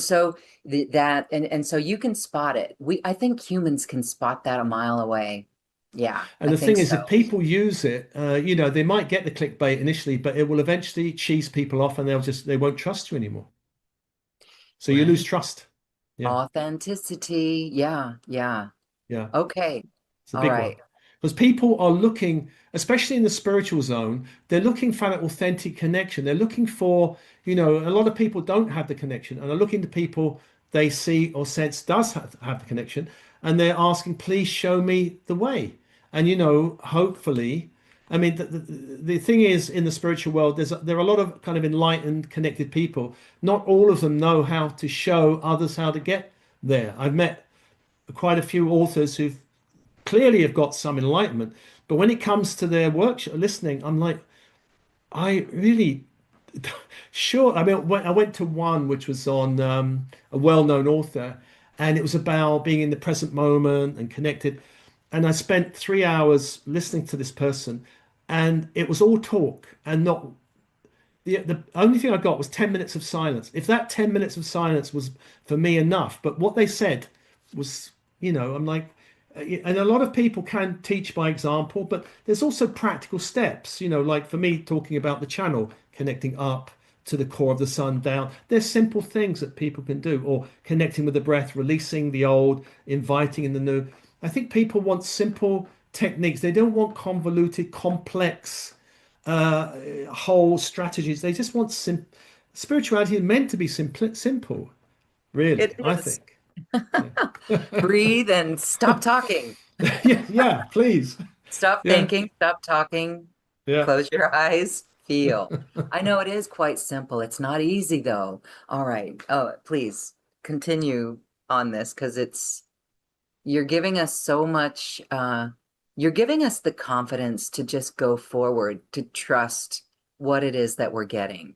so and so you can spot it. I think humans can spot that a mile away. Yeah, And I the think thing is, so. if people use it, they might get the clickbait initially, but it will eventually cheese people off, and they won't trust you anymore. So you lose Right. trust. Yeah, Authenticity. Yeah, yeah. yeah. Okay. It's a All big one right. because people are looking, especially in the spiritual zone, they're looking for that authentic connection. They're looking for, a lot of people don't have the connection and are looking to people they see or sense does have the connection. And they're asking, please show me the way. And, hopefully, I mean, the thing is in the spiritual world, there are a lot of kind of enlightened, connected people. Not all of them know how to show others how to get there. I've met quite a few authors who've clearly have got some enlightenment, but when it comes to their workshop listening, I'm like, I really sure. I mean, I went to one which was on a well-known author, and it was about being in the present moment and connected. And I spent 3 hours listening to this person, and it was all talk and not the only thing I got was 10 minutes of silence. If that 10 minutes of silence was for me enough, but what they said was, I'm like, and a lot of people can teach by example, but there's also practical steps, like for me talking about the channel, connecting up to the core of the sun down. There's simple things that people can do, or connecting with the breath, releasing the old, inviting in the new. I think people want simple techniques. They don't want convoluted, complex whole strategies. They just want spirituality is meant to be simple, It really, I is. think. Yeah. Breathe and stop talking. Yeah, yeah, please. Stop Yeah, thinking, stop talking, yeah. close your eyes, feel. I know it is quite simple. It's not easy though. All right. Oh, please continue on this because you're giving us so much you're giving us the confidence to just go forward, to trust. what it is that we're getting.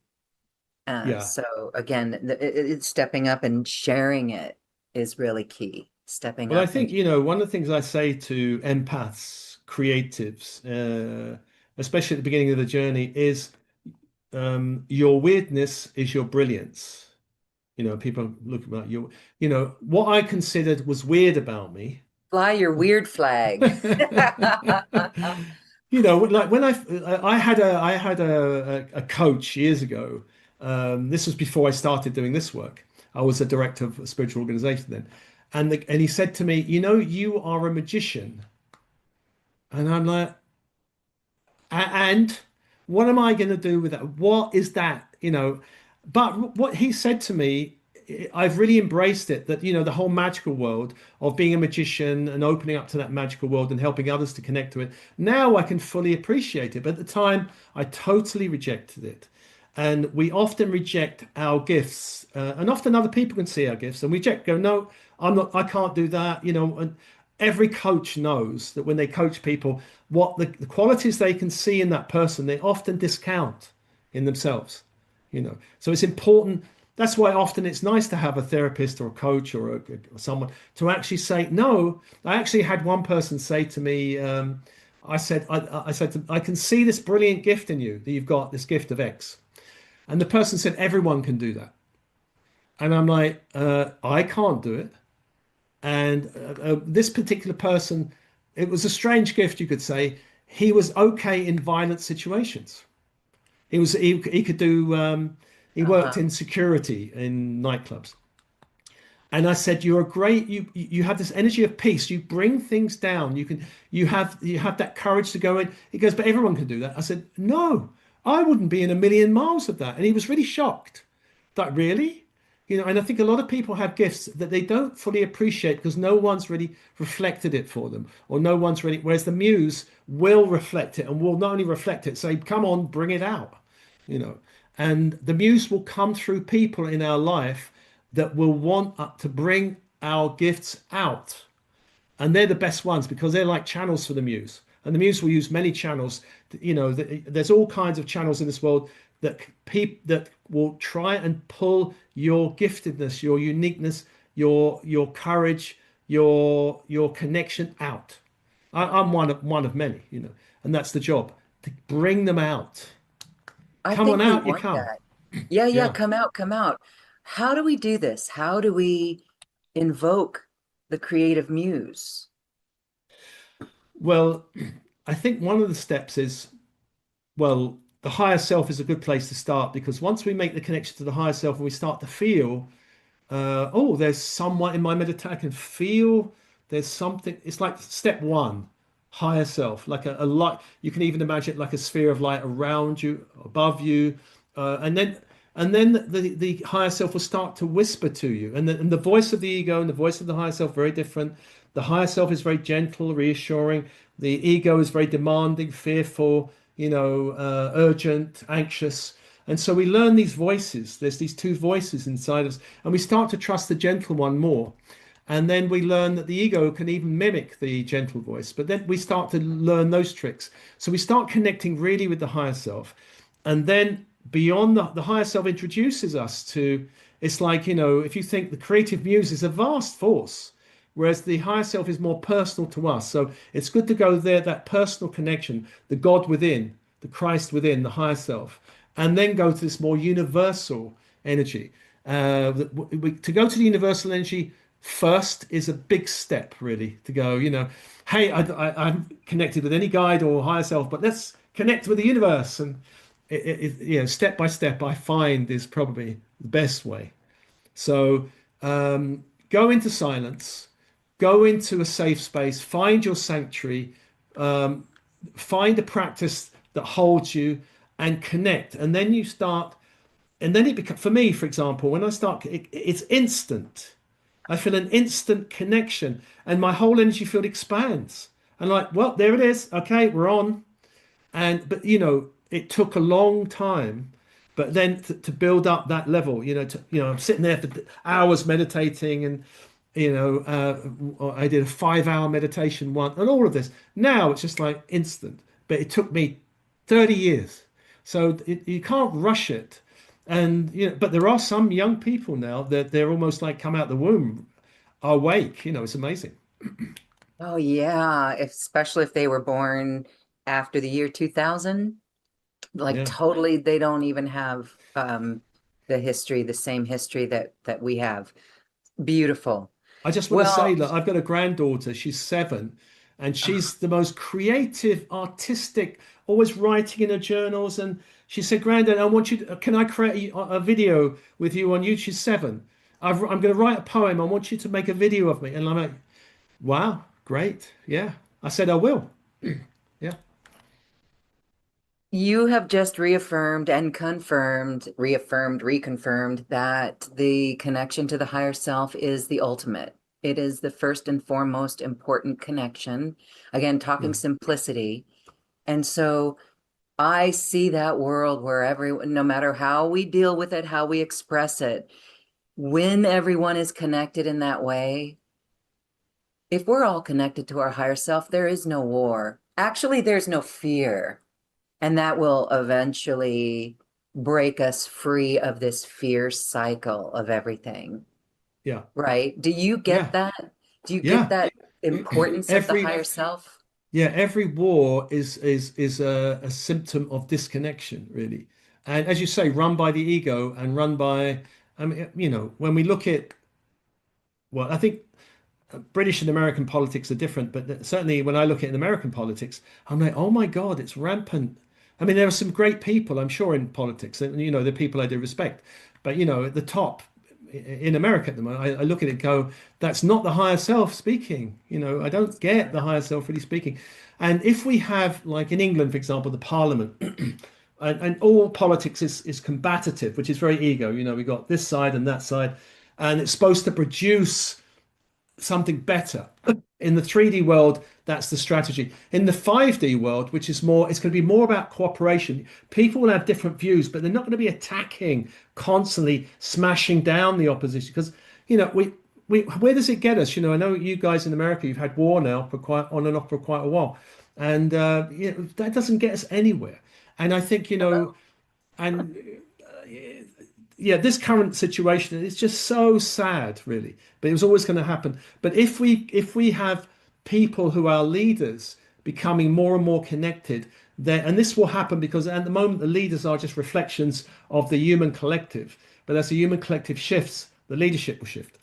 Yeah. So again, it's stepping up and sharing it is really key. Stepping Well, I up and think, you know, one of the things I say to empaths, creatives, especially at the beginning of the journey, is your weirdness is your brilliance. You know, people look about you, you know, what I considered was weird about me. fly your weird flag. You know, like when I had a coach years ago. This was before I started doing this work. I was a director of a spiritual organization then, and he said to me, "You know, you are a magician," and I'm like, and what am I going to do with that? What is that? You know, but what he said to me, I've really embraced it that, you know, the whole magical world of being a magician and opening up to that magical world and helping others to connect to it. Now I can fully appreciate it. But at the time, I totally rejected it. And we often reject our gifts, and often other people can see our gifts and we reject, go, no, I'm not, I can't do that, you know. And every coach knows that when they coach people, what the qualities they can see in that person, they often discount in themselves, you know. So it's important. That's why often it's nice to have a therapist or a coach or someone to actually say, no. I actually had one person say to me, I said I can see this brilliant gift in you, that you've got this gift of X. And the person said, everyone can do that. And I'm like, I can't do it. And this particular person, it was a strange gift, you could say. He was okay in violent situations. He could do he worked Uh-huh. in security in nightclubs. And I said, you're a great, you have this energy of peace. You bring things down. You have that courage to go in. He goes, but everyone can do that. I said, no, I wouldn't be in a million miles of that. And he was really shocked. Like, really? You know, and I think a lot of people have gifts that they don't fully appreciate because no one's really reflected it for them, or no one's really, whereas the muse will reflect it and will not only reflect it, say, come on, bring it out, you know. And the muse will come through people in our life that will want to bring our gifts out. And they're the best ones because they're like channels for the muse. And the muse will use many channels. You know, there's all kinds of channels in this world that that will try and pull your giftedness, your uniqueness, your courage, your connection out. I'm one of many, you know, and that's the job, to bring them out. I Come on think we out, you want come. that. Yeah, yeah, Yeah. come out, come out. How do we do this? How do we invoke the creative muse? Well, I think one of the steps is, well, the higher self is a good place to start because once we make the connection to the higher self and we start to feel, oh, there's someone in my meditation, I can feel there's something. It's like step one, higher self, like a light. You can even imagine it like a sphere of light around you, above you, and then the higher self will start to whisper to you, and the voice of the ego and the voice of the higher self very different. The higher self is very gentle, reassuring. The ego is very demanding, fearful, you know, urgent, anxious. And so we learn these voices. There's these two voices inside us, and we start to trust the gentle one more. And then we learn that the ego can even mimic the gentle voice. But then we start to learn those tricks. So we start connecting really with the higher self. And then beyond the higher self introduces us to, it's like, you know, if you think the creative muse is a vast force, whereas the higher self is more personal to us. So it's good to go there, that personal connection, the God within, the Christ within, the higher self, and then go to this more universal energy. To go to the universal energy first is a big step, really, to go, you know, hey, I'm connected with any guide or higher self, but let's connect with the universe. And you know, step by step, I find is probably the best way. So go into silence, go into a safe space, find your sanctuary, um, find a practice that holds you, and connect. And then you start, and then it becomes, for me, for example, when I start, it's instant. I feel an instant connection, and my whole energy field expands. And like, well, there it is. Okay, we're on. And but you know, it took a long time, but then to build up that level, I'm sitting there for hours meditating, and I did a 5 hour meditation one, and all of this. Now it's just like instant, but it took me 30 years. So you can't rush it. And but there are some young people now that they're almost like come out the womb awake. It's amazing. Oh yeah, especially if they were born after the year 2000, like Yeah. totally they don't even have the history, the same history that we have. Beautiful. I just want to Well, say that I've got a granddaughter. She's 7, and she's the most creative, artistic, always writing in her journals. And she said, "Granddad, I want you to, can I create a video with you on YouTube?" She's 7. I'm going to write a poem. I want you to make a video of me. And I'm like, wow, great. Yeah. I said, I will. Yeah. you have just reaffirmed and confirmed, reaffirmed, reconfirmed that the connection to the higher self is the ultimate. It is the first and foremost important connection. Again, Yeah. talking simplicity. And so I see that world where everyone, no matter how we deal with it, how we express it, when everyone is connected in that way, if we're all connected to our higher self, there is no war. Actually, there's no fear. And that will eventually break us free of this fear cycle of everything, Yeah. right? Do you get Yeah. that? Do you get Yeah. that importance of the Every higher self? Yeah, every war is a symptom of disconnection, really. And as you say, run by the ego and run by, I mean, when we look at, well, I think British and American politics are different, but certainly when I look at American politics, I'm like, oh my God, it's rampant. I mean, there are some great people, I'm sure, in politics, and the people I do respect. But at the top in America at the moment, I look at it and go, that's not the higher self speaking. I don't get the higher self really speaking. And if we have, like in England, for example, the Parliament, and all politics is combative, which is very ego. We got this side and that side, and it's supposed to produce something better. In the 3D world, that's the strategy. In the 5D world, which is more, it's going to be more about cooperation. People will have different views, but they're not going to be attacking, constantly smashing down the opposition. Because, we where does it get us? I know you guys in America, you've had war now for quite on and off for quite a while. And that doesn't get us anywhere. And I think, and yeah, this current situation is just so sad, really. But it was always going to happen. But if we have people who are leaders becoming more and more connected, then and this will happen because at the moment the leaders are just reflections of the human collective. But as the human collective shifts, the leadership will shift.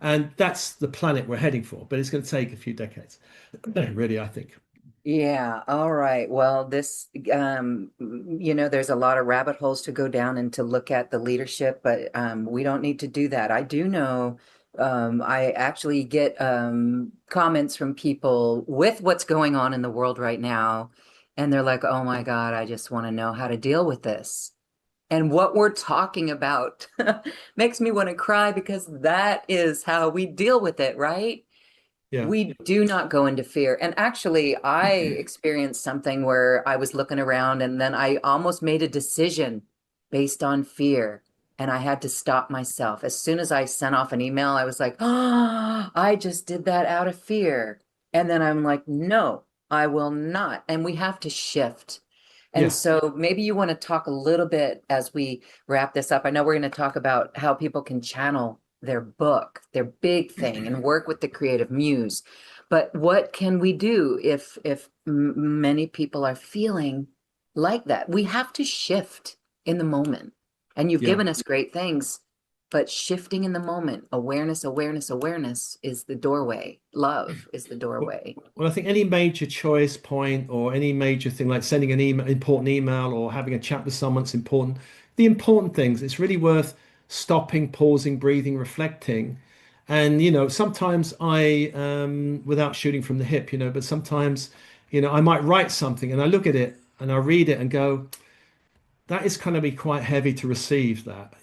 And that's the planet we're heading for. But it's going to take a few decades, really, I think. Yeah, all right. Well, this, there's a lot of rabbit holes to go down and to look at the leadership, but we don't need to do that. I do know, I actually get comments from people with what's going on in the world right now, and they're like, oh my God, I just want to know how to deal with this. And what we're talking about makes me want to cry because that is how we deal with it, right? Yeah, We do not go into fear. And actually, I experienced something where I was looking around and then I almost made a decision based on fear. And I had to stop myself. As soon as I sent off an email, I was like, oh, I just did that out of fear. And then I'm like, no, I will not. And we have to shift. And yeah, so maybe you want to talk a little bit as we wrap this up. I know we're going to talk about how people can channel their book, their big thing, and work with the creative muse. But what can we do if many people are feeling like that? We have to shift in the moment. And you've yeah. given us great things, but shifting in the moment, awareness, awareness, awareness is the doorway. Love is the Well, doorway. well, I think any major choice point or any major thing like sending an email, important email, or having a chat with someone's important. The important things, it's really worth stopping, pausing, breathing, reflecting. And sometimes without shooting from the hip, but sometimes, I might write something and I look at it and I read it and go, that is going to be quite heavy to receive that,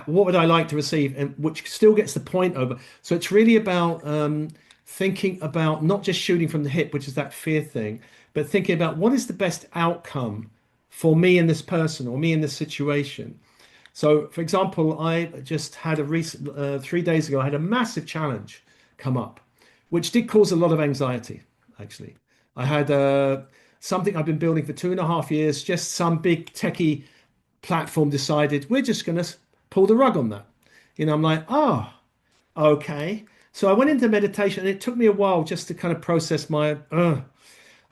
what would I like to receive, and which still gets the point over. So it's really about thinking about not just shooting from the hip, which is that fear thing, but thinking about what is the best outcome for me and this person or me in this situation. So, for example, I just had a recent 3 days ago, I had a massive challenge come up, which did cause a lot of anxiety, actually. I had something I've been building for 2.5 years. Just some big techie platform decided we're just going to pull the rug on that. I'm like, oh, okay. So I went into meditation, and it took me a while just to kind of process my.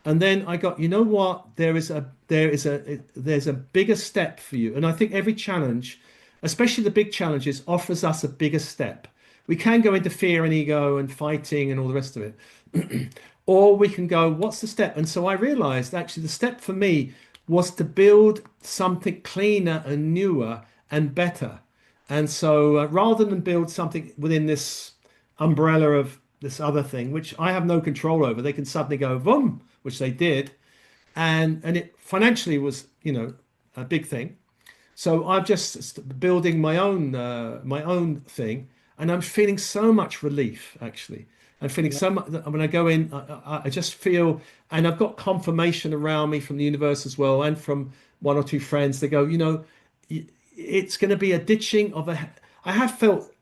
And then I got, you know what? There's a bigger step for you. And I think every challenge, especially the big challenges, offers us a bigger step. We can go into fear and ego and fighting and all the rest of it. Or we can go, what's the step? And so I realized actually the step for me was to build something cleaner and newer and better. And so rather than build something within this umbrella of this other thing, which I have no control over, they can suddenly go boom, which they did, and it financially was, a big thing. So I'm just building my own thing, and I'm feeling so much relief actually. I'm feeling so much when I go in, I just feel, and I've got confirmation around me from the universe as well, and from one or two friends. They go, it's going to be a ditching of a. I have felt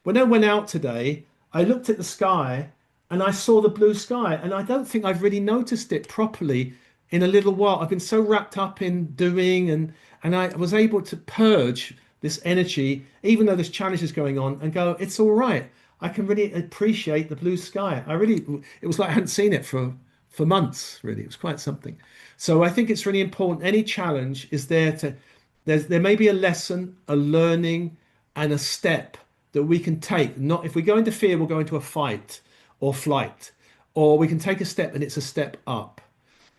when I went out today, I looked at the sky and I saw the blue sky, and I don't think I've really noticed it properly in a little while. I've been so wrapped up in doing, and I was able to purge this energy, even though there's challenges going on, and go, it's all right. I can really appreciate the blue sky. It was like I hadn't seen it for months, really. It was quite something. So I think it's really important. Any challenge is there to, there may be a lesson, a learning, and a step that we can take. Not if we go into fear, we'll go into a fight or flight, or we can take a step and it's a step up.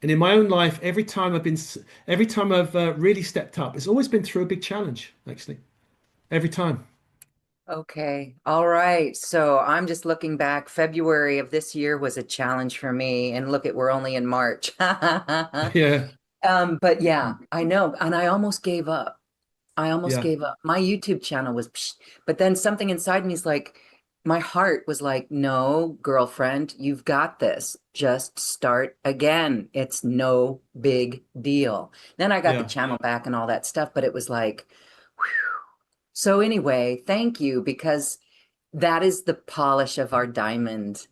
And in my own life, every time I've really stepped up, it's always been through a big challenge, actually. Every time. Okay. All right. So I'm just looking back. February of this year was a challenge for me. And look we're only in March. Yeah, But yeah, I know. And I almost gave up. I almost yeah, gave up. My YouTube channel was, psh, but then something inside me is like, my heart was like, no, girlfriend, you've got this. Just start again. It's no big deal. Then I got the yeah, channel back and all that stuff, but it was like, whew. So anyway, thank you, because that is the polish of our diamond,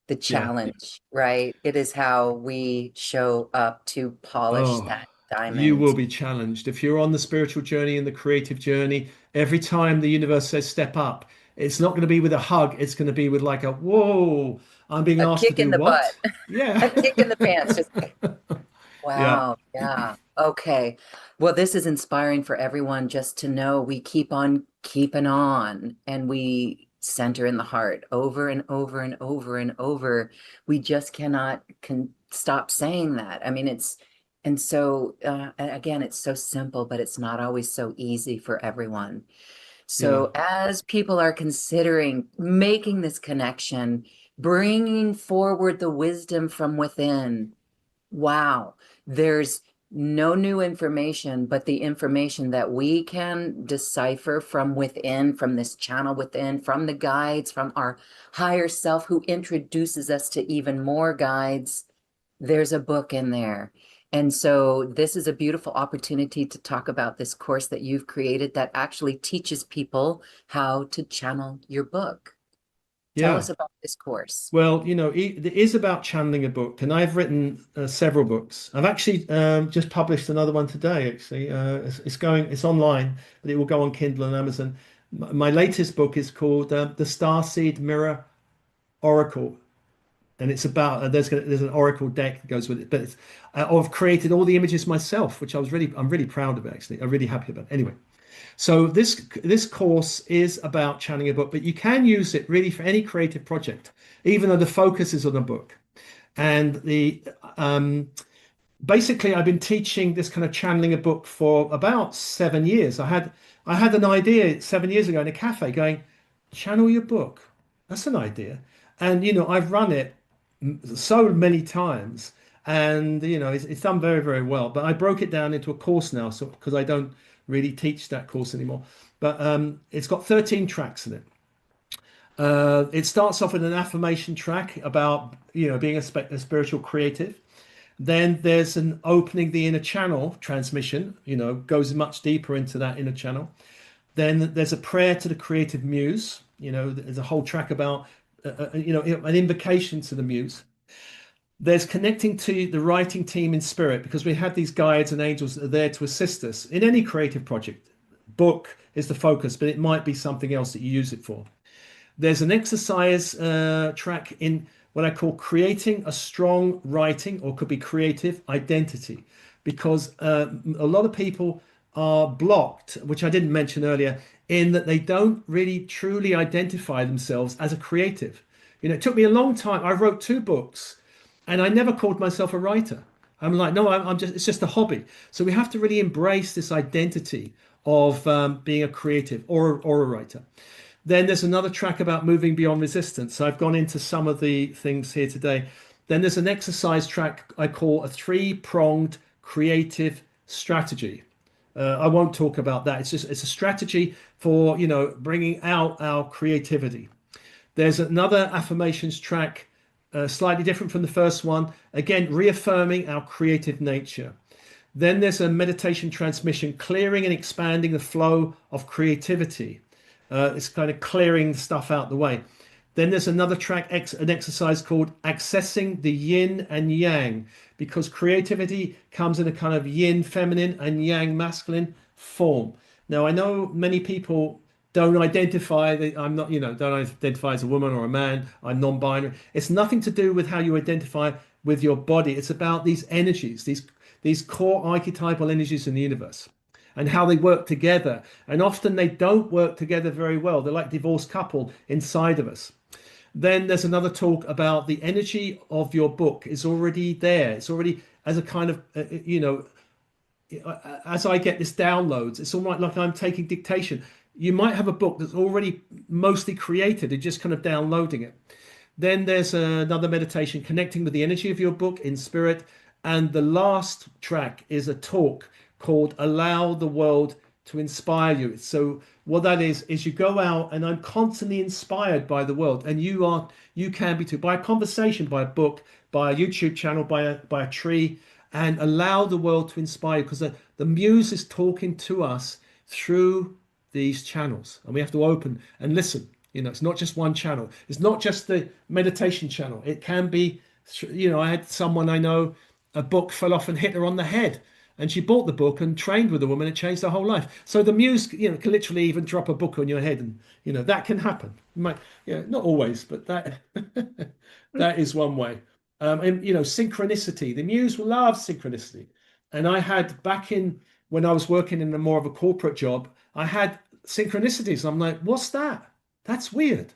the yeah. challenge, right? It is how we show up to polish Oh, that you will diamond. be challenged. If you're on the spiritual journey and the creative journey, every time the universe says step up, it's not going to be with a hug. It's going to be with like a, whoa, I'm being A asked to kick in do the what? butt, a Yeah. kick in the pants. Just Yeah. wow. Yeah. Okay. Well, this is inspiring for everyone just to know we keep on keeping on, and we center in the heart over and over and over and over. We just cannot stop saying that. I mean, and so again, it's so simple, but it's not always so easy for everyone. Yeah. So as people are considering making this connection, bringing forward the wisdom from within, wow, there's no new information, but the information that we can decipher from within, from this channel within, from the guides, from our higher self who introduces us to even more guides. There's a book in there. And so this is a beautiful opportunity to talk about this course that you've created that actually teaches people how to channel your book. Tell us Yeah. about this course. Well, it is about channeling a book, and I've written several books. I've actually just published another one today. Actually, it's online, but it will go on Kindle and Amazon. My latest book is called The Starseed Mirror Oracle, and it's about there's an oracle deck that goes with it. But I've created all the images myself, which I'm really proud of it. Actually, I'm really happy about it. Anyway, so this course is about channeling a book, but you can use it really for any creative project, even though the focus is on a book. And the basically I've been teaching this kind of channeling a book for about 7 years. I had an idea 7 years ago in a cafe going, channel your book. That's an idea. And I've run it so many times, and it's done very, very well. But I broke it down into a course now, so because I don't really teach that course anymore. But it's got 13 tracks in it. It starts off with an affirmation track about being a spiritual creative. Then there's an opening the inner channel transmission, goes much deeper into that inner channel. Then there's a prayer to the creative muse. There's a whole track about, an invocation to the muse. There's connecting to the writing team in spirit because we have these guides and angels that are there to assist us in any creative project. Book is the focus, but it might be something else that you use it for. There's an exercise track in what I call creating a strong writing, or could be creative identity, because a lot of people are blocked, which I didn't mention earlier, in that they don't really truly identify themselves as a creative. It took me a long time. I wrote 2 books and I never called myself a writer. I'm like, no, I'm just, it's just a hobby. So we have to really embrace this identity of being a creative or a writer. Then there's another track about moving beyond resistance. So I've gone into some of the things here today. Then there's an exercise track I call a 3-pronged creative strategy. I won't talk about that. It's a strategy for, bringing out our creativity. There's another affirmations track, slightly different from the first one. Again, reaffirming our creative nature. Then there's a meditation transmission, clearing and expanding the flow of creativity. It's kind of clearing stuff out the way. Then there's another track, an exercise called accessing the yin and yang, because creativity comes in a kind of yin feminine and yang masculine form. Now, I know many people don't identify that I'm not, don't identify as a woman or a man. I'm non-binary. It's nothing to do with how you identify with your body. It's about these energies, these core archetypal energies in the universe, and how they work together. And often they don't work together very well. They're like divorced couple inside of us. Then there's another talk about the energy of your book is already there. It's already as a kind of, as I get this downloads, it's almost like I'm taking dictation. You might have a book that's already mostly created and just kind of downloading it. Then there's another meditation connecting with the energy of your book in spirit. And the last track is a talk called Allow the World to Inspire You. So what that is you go out, and I'm constantly inspired by the world, and you can be too, by a conversation, by a book, by a YouTube channel, by a tree, and allow the world to inspire you, because the muse is talking to us through these channels, and we have to open and listen. It's not just one channel. It's not just the meditation channel. It can be, I had someone I know, a book fell off and hit her on the head, and she bought the book and trained with the woman. It changed her whole life. So the muse, can literally even drop a book on your head, and that can happen. Not always, but that that is one way. And synchronicity. The muse loves synchronicity, and I had back in when I was working in a more of a corporate job, I had synchronicities. I'm like, what's that? That's weird,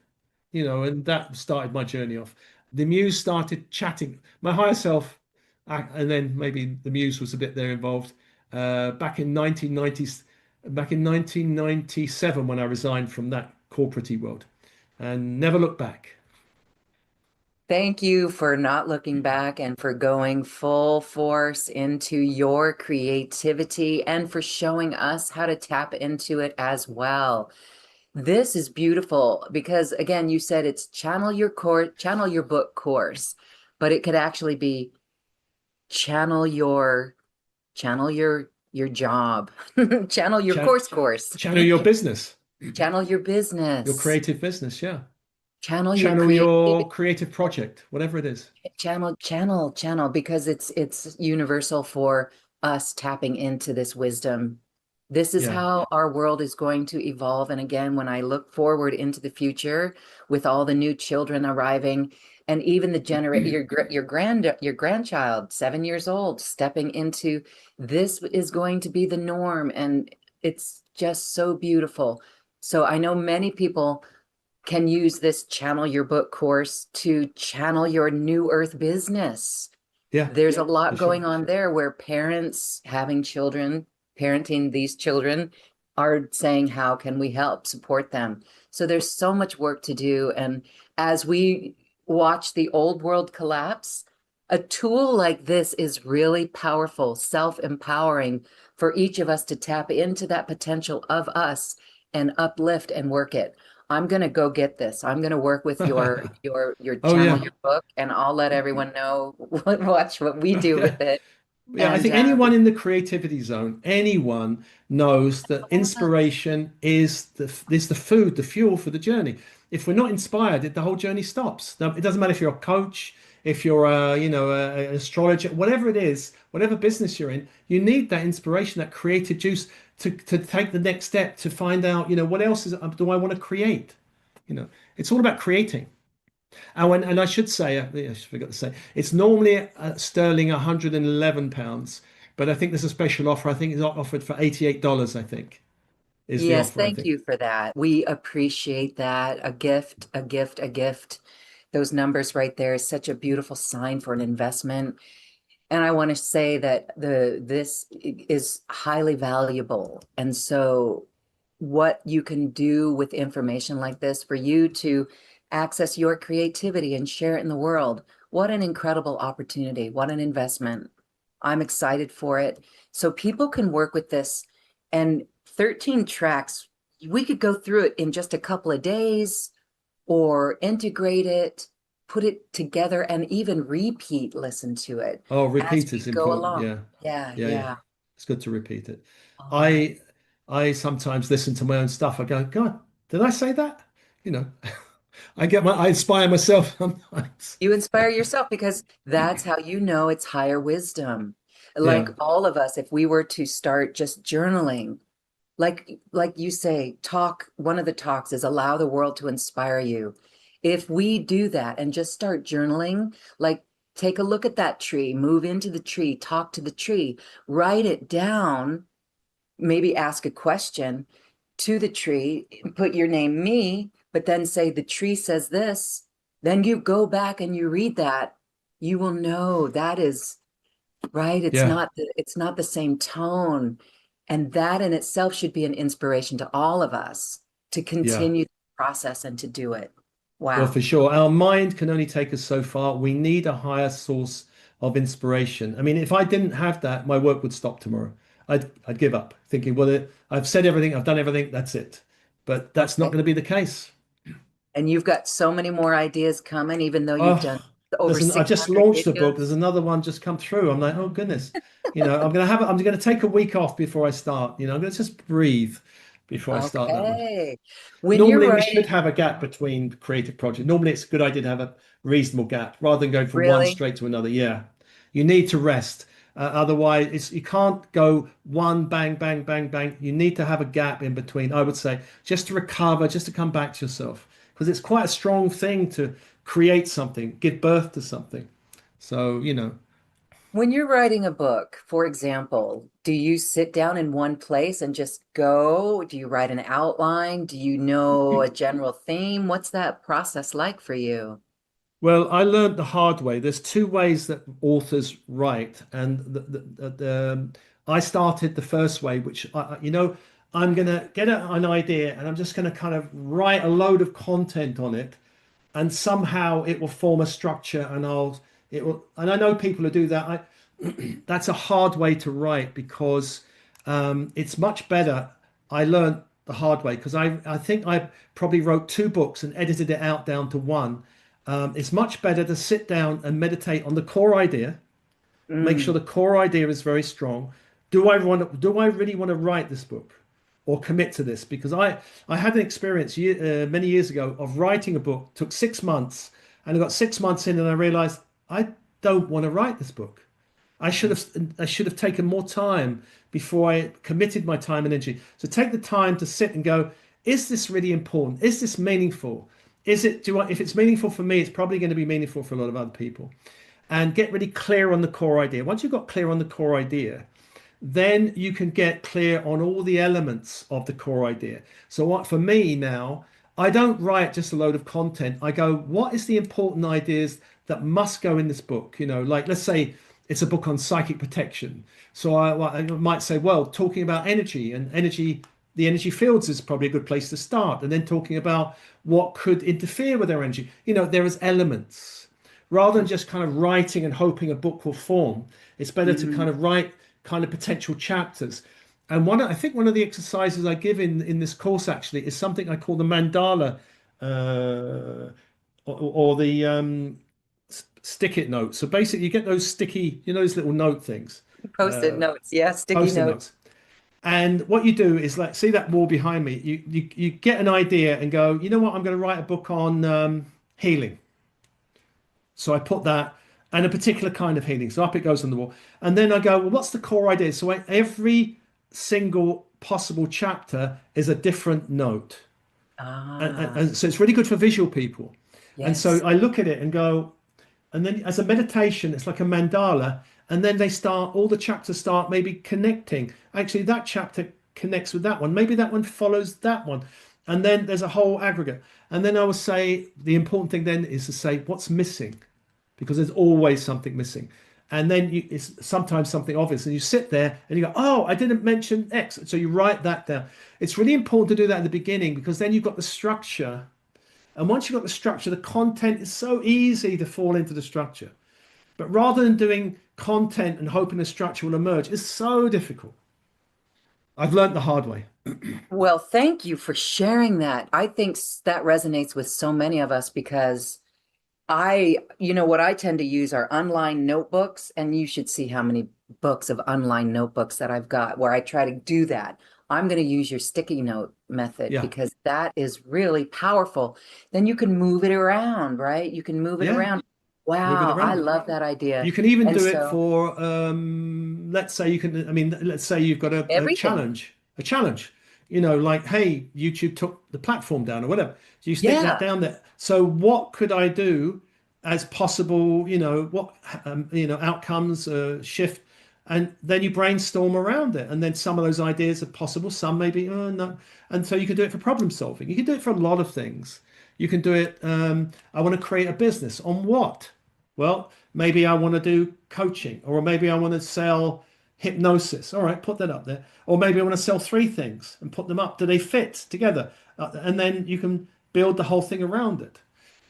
and that started my journey off. The muse started chatting. My higher self. And then maybe the muse was a bit there involved. Back in 1997, when I resigned from that corporate world, and never looked back. Thank you for not looking back and for going full force into your creativity and for showing us how to tap into it as well. This is beautiful because, again, you said it's channel your book course, but it could actually be channel your job, channel your course, Channel your business, channel your your business, creative business. Yeah. channel your Channel creativity. your creative project, whatever it is. Channel, because it's universal for us tapping into this wisdom. This is Yeah. how our world is going to evolve. And again, when I look forward into the future with all the new children arriving, and even the your grandchild, 7 years old, stepping into this is going to be the norm, and it's just so beautiful. So I know many people can use this channel your book course to channel your new earth business. Yeah. There's a For lot going sure. on there where parents having children, parenting these children, are saying, how can we help support them? So there's so much work to do. And as we watch the old world collapse, a tool like this is really powerful, self-empowering for each of us to tap into that potential of us and uplift and work it. I'm going to go get this. I'm going to work with your Oh channel, yeah. your book, and I'll let everyone know watch what we do Yeah. with it. Yeah, I And think anyone in the creativity zone, anyone knows that inspiration is the food, the fuel for the journey. If we're not inspired, the whole journey stops. Now, it doesn't matter if you're a coach, if you're an astrologer, whatever it is, whatever business you're in, you need that inspiration, that creative juice to take the next step, to find out, what else do I want to create? It's all about creating. And I should say, I forgot to say, it's normally sterling £111, but I think there's a special offer. I think it's offered for $88, I think, is the Yes, offer, I thank think. you for that. We appreciate that. A gift, a gift, a gift. Those numbers right there is such a beautiful sign for an investment. And I want to say that this is highly valuable. And so what you can do with information like this for you to access your creativity and share it in the world, what an incredible opportunity. What an investment. I'm excited for it. So people can work with this, and 13 tracks, we could go through it in just a couple of days or integrate it, put it together, and even repeat listen to it Oh, as repeat we is go important. along. Yeah. Yeah, Yeah, yeah. yeah. It's good to repeat it. All right. I I sometimes listen to my own stuff. I go, God, did I say that? You know, I inspire myself sometimes. You inspire yourself because that's how you know it's higher wisdom. Like Yeah. all of us, if we were to start just journaling, like you say, talk, one of the talks is allow the world to inspire you. If we do that and just start journaling, like take a look at that tree, move into the tree, talk to the tree, write it down, maybe ask a question to the tree, put your name, me, but then say the tree says this, then you go back and you read that, you will know that is right. Yeah. It's not the same tone. And that in itself should be an inspiration to all of us to Yeah. continue the process and to do it. Well, Wow. for sure. Our mind can only take us so far. We need a higher source of inspiration. I mean, if I didn't have that, my work would stop tomorrow. I'd give up, thinking, well, I've said everything, I've done everything, that's it. But that's not Okay. going to be the case. And you've got so many more ideas coming, even though you've done Oh, over I just 600 launched a book. There's videos. another one just come through. I'm like, oh goodness. I'm gonna take a week off before I start. I'm gonna just breathe before I start that one. Okay. When you're Normally, we should writing, have a gap between creative projects. Normally, it's a good idea to have a reasonable gap rather than going from one really, straight to another. Yeah, you need to rest. Otherwise, you can't go one bang, bang, bang, bang. You need to have a gap in between, I would say, just to recover, just to come back to yourself. Because it's quite a strong thing to create something, give birth to something. So, when you're writing a book, for example, do you sit down in one place and just go? Do you write an outline? Do you know a general theme? What's that process like for you? well, I learned the hard way. There's two ways that authors write, and I started the first way, which I'm gonna get an idea, and I'm just gonna kind of write a load of content on it, and somehow it will form a structure, and I know people who do that. That's a hard way to write because it's much better. I learned the hard way because I think I probably wrote two books and edited it out down to one. It's much better to sit down and meditate on the core idea, make sure Mm, the core idea is very strong. Do I really want to write this book or commit to this? Because I had an experience many years ago of writing a book, took 6 months, and I got 6 months in and I realized I don't want to write this book. mm, I should have taken more time before I committed my time and energy. So take the time to sit and go, is this really important? Is this meaningful? If it's meaningful for me, it's probably going to be meaningful for a lot of other people. And get really clear on the core idea. Once you've got clear on the core idea, then you can get clear on all the elements of the core idea. So what for me now, I don't write just a load of content. I go, what is the important ideas that must go in this book? Like let's say it's a book on psychic protection. So I might say, well, talking about energy and the energy fields is probably a good place to start. And then talking about what could interfere with our energy. There is elements rather than just kind of writing and hoping a book will form. It's better to kind mm. of write kind of potential chapters. And I think one of the exercises I give in this course actually is something I call the mandala uh, or the stick it notes. So basically, you get those sticky, those little note things, Post-it uh, notes. Yeah, sticky post-it notes. notes. And what you do is like, see that wall behind me. You get an idea and go, you know what? I'm going to write a book on healing. So I put that and a particular kind of healing. So up it goes on the wall. And then I go, well, what's the core idea? So every single possible chapter is a different note. Ah, And so it's really good for visual people. And so yes. I look at it and go, and then as a meditation, it's like a mandala. And then all the chapters start maybe connecting. Actually, that chapter connects with that one. Maybe that one follows that one. And then there's a whole aggregate. And then I would say the important thing then is to say what's missing, because there's always something missing. And then it's sometimes something obvious, and you sit there and you go, "Oh, I didn't mention X," so you write that down. It's really important to do that at the beginning, because then you've got the structure, and once you've got the structure, the content is so easy to fall into the structure. But rather than doing content and hoping the structure will emerge, it's so difficult. I've learned the hard way. Well, thank you for sharing that. I think that resonates with so many of us because what I tend to use are online notebooks, and you should see how many books of online notebooks that I've got where I try to do that. I'm going to use your sticky note method Yeah, because that is really powerful. Then you can move it around, right? You can move it yeah, around. move it Wow, I around. love that idea. You can even And do it so for, let's say you can, I mean, let's say you've got a everything. challenge, like, hey, YouTube took the platform down or whatever. So you stick that Yeah. down there. So what could I do as possible, outcomes, shift, and then you brainstorm around it. And then some of those ideas are possible. Some maybe, oh, no. And so you can do it for problem solving. You can do it for a lot of things. You can do it, I want to create a business on what? Well, maybe I want to do coaching, or maybe I want to sell hypnosis. All right, put that up there. Or maybe I want to sell three things and put them up. Do they fit together? And then you can build the whole thing around it.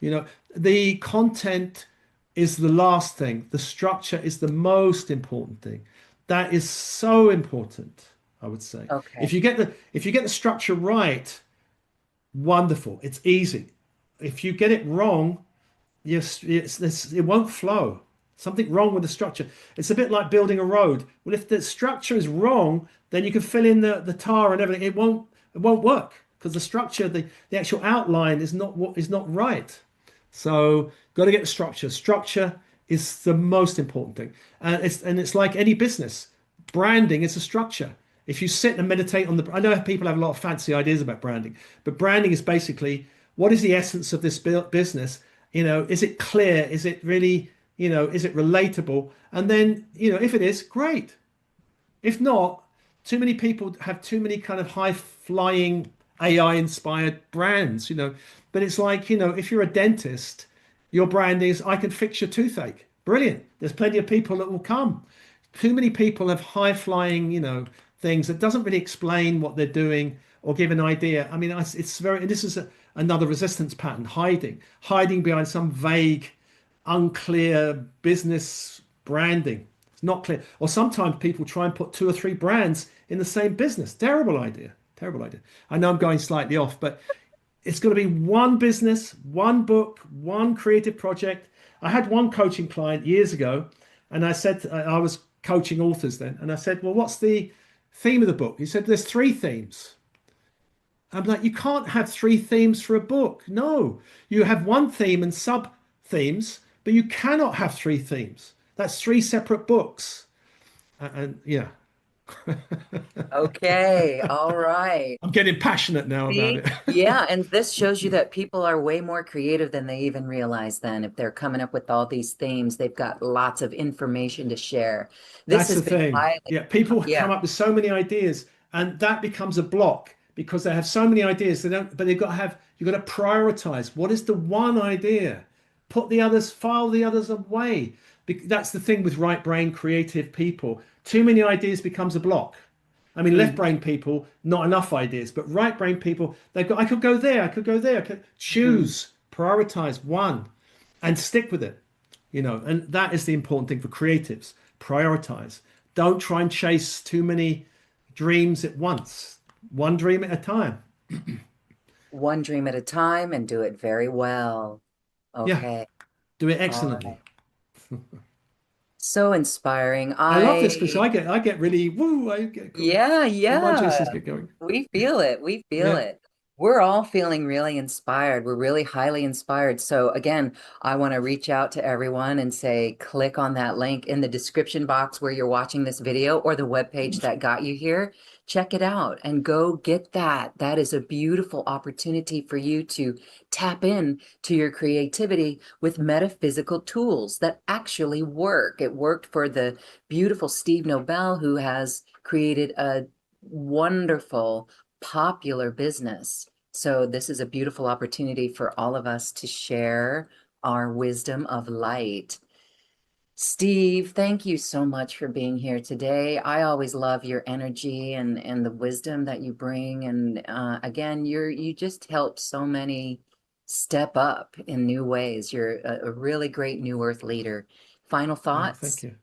You know, the content is the last thing. The structure is the most important thing. That is so important, I would say. Okay. If you get the structure right, wonderful. It's easy. If you get it wrong, yes, it won't flow. Something wrong with the structure. It's a bit like building a road. Well, if the structure is wrong, then you can fill in the tar and everything. It won't work because the structure, the actual outline is not what is not right. So got to get the structure. Structure is the most important thing. And it's like any business. Branding is a structure. If you sit and meditate on I know people have a lot of fancy ideas about branding, but branding is basically what is the essence of this business? Is it clear? Is it really, is it relatable? And then, if it is, great. If not, too many people have too many kind of high flying AI inspired brands, But it's like, if you're a dentist, your brand is, I can fix your toothache. Brilliant. There's plenty of people that will come. Too many people have high flying, things that doesn't really explain what they're doing or give an idea. I mean, it's very, this is another resistance pattern, hiding behind some vague, unclear business branding. It's not clear. Or sometimes people try and put two or three brands in the same business. Terrible idea. Terrible idea. I know I'm going slightly off, but it's going to be one business, one book, one creative project. I had one coaching client years ago, and I said, I was coaching authors then, and I said, well, what's the theme of the book? He said, there's three themes. I'm like, you can't have three themes for a book. No, you have one theme and sub themes, but you cannot have three themes. That's three separate books. And yeah, Okay. All right. I'm getting passionate now about See? it. Yeah, and this shows you that people are way more creative than they even realize then. If they're coming up with all these themes, they've got lots of information to share. This That's the has been thing. highly, Yeah, people yeah, come up with so many ideas, and that becomes a block because they have so many ideas. They don't, but you've got to prioritize. What is the one idea? Put the others, file the others away. That's the thing with right brain creative people. Too many ideas becomes a block. I mean, left mhm, brain people, not enough ideas, but right brain people, they've got, I could go there, I could go there. I could mhm. choose, prioritize one and stick with it, and that is the important thing for creatives. Prioritize. Don't try and chase too many dreams at once. One dream at a time. One dream at a time and do it very well. Yeah, Okay. do it All excellently. right. So inspiring. I love this because I get really woo. I get Yeah, all my yeah. juices get going. We feel it. We feel Yeah. it. We're all feeling really inspired. We're really highly inspired. So again, I want to reach out to everyone and say, click on that link in the description box where you're watching this video or the webpage that got you here. Check it out and go get that. That is a beautiful opportunity for you to tap in to your creativity with metaphysical tools that actually work. It worked for the beautiful Steve Nobel, who has created a wonderful popular business. So this is a beautiful opportunity for all of us to share our wisdom of light. Steve, thank you so much for being here today. I always love your energy and the wisdom that you bring. And again, you just helped so many step up in new ways. You're a really great New Earth leader. Final Oh, thank thoughts? you.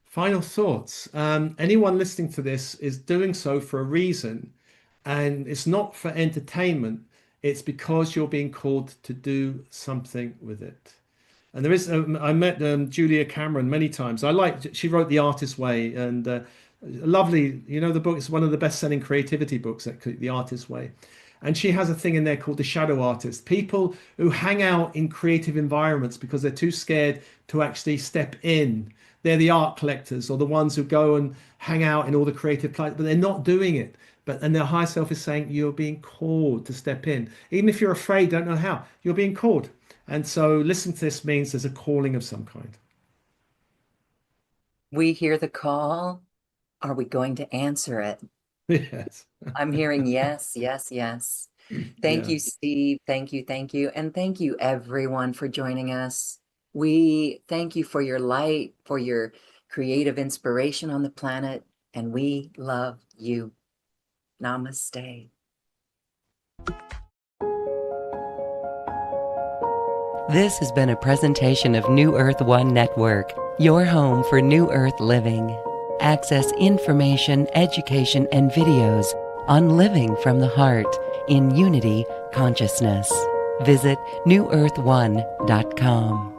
Final thoughts. Anyone listening to this is doing so for a reason, and it's not for entertainment. It's because you're being called to do something with it. And there is, I met Julia Cameron many times. She wrote The Artist's Way, and lovely, the book is one of the best-selling creativity books, The Artist's Way. And she has a thing in there called the shadow artist, people who hang out in creative environments because they're too scared to actually step in. They're the art collectors or the ones who go and hang out in all the creative places, but they're not doing it. And their higher self is saying, you're being called to step in. Even if you're afraid, don't know how, you're being called. And so listening to this means there's a calling of some kind. We hear the call. Are we going to answer it? Yes. I'm hearing yes, yes, yes. Thank Yeah. you, Steve. Thank you, thank you. And thank you, everyone, for joining us. We thank you for your light, for your creative inspiration on the planet, and we love you. Namaste. This has been a presentation of New Earth One Network, your home for New Earth living. Access information, education, and videos on living from the heart in unity consciousness. Visit newearth1.com.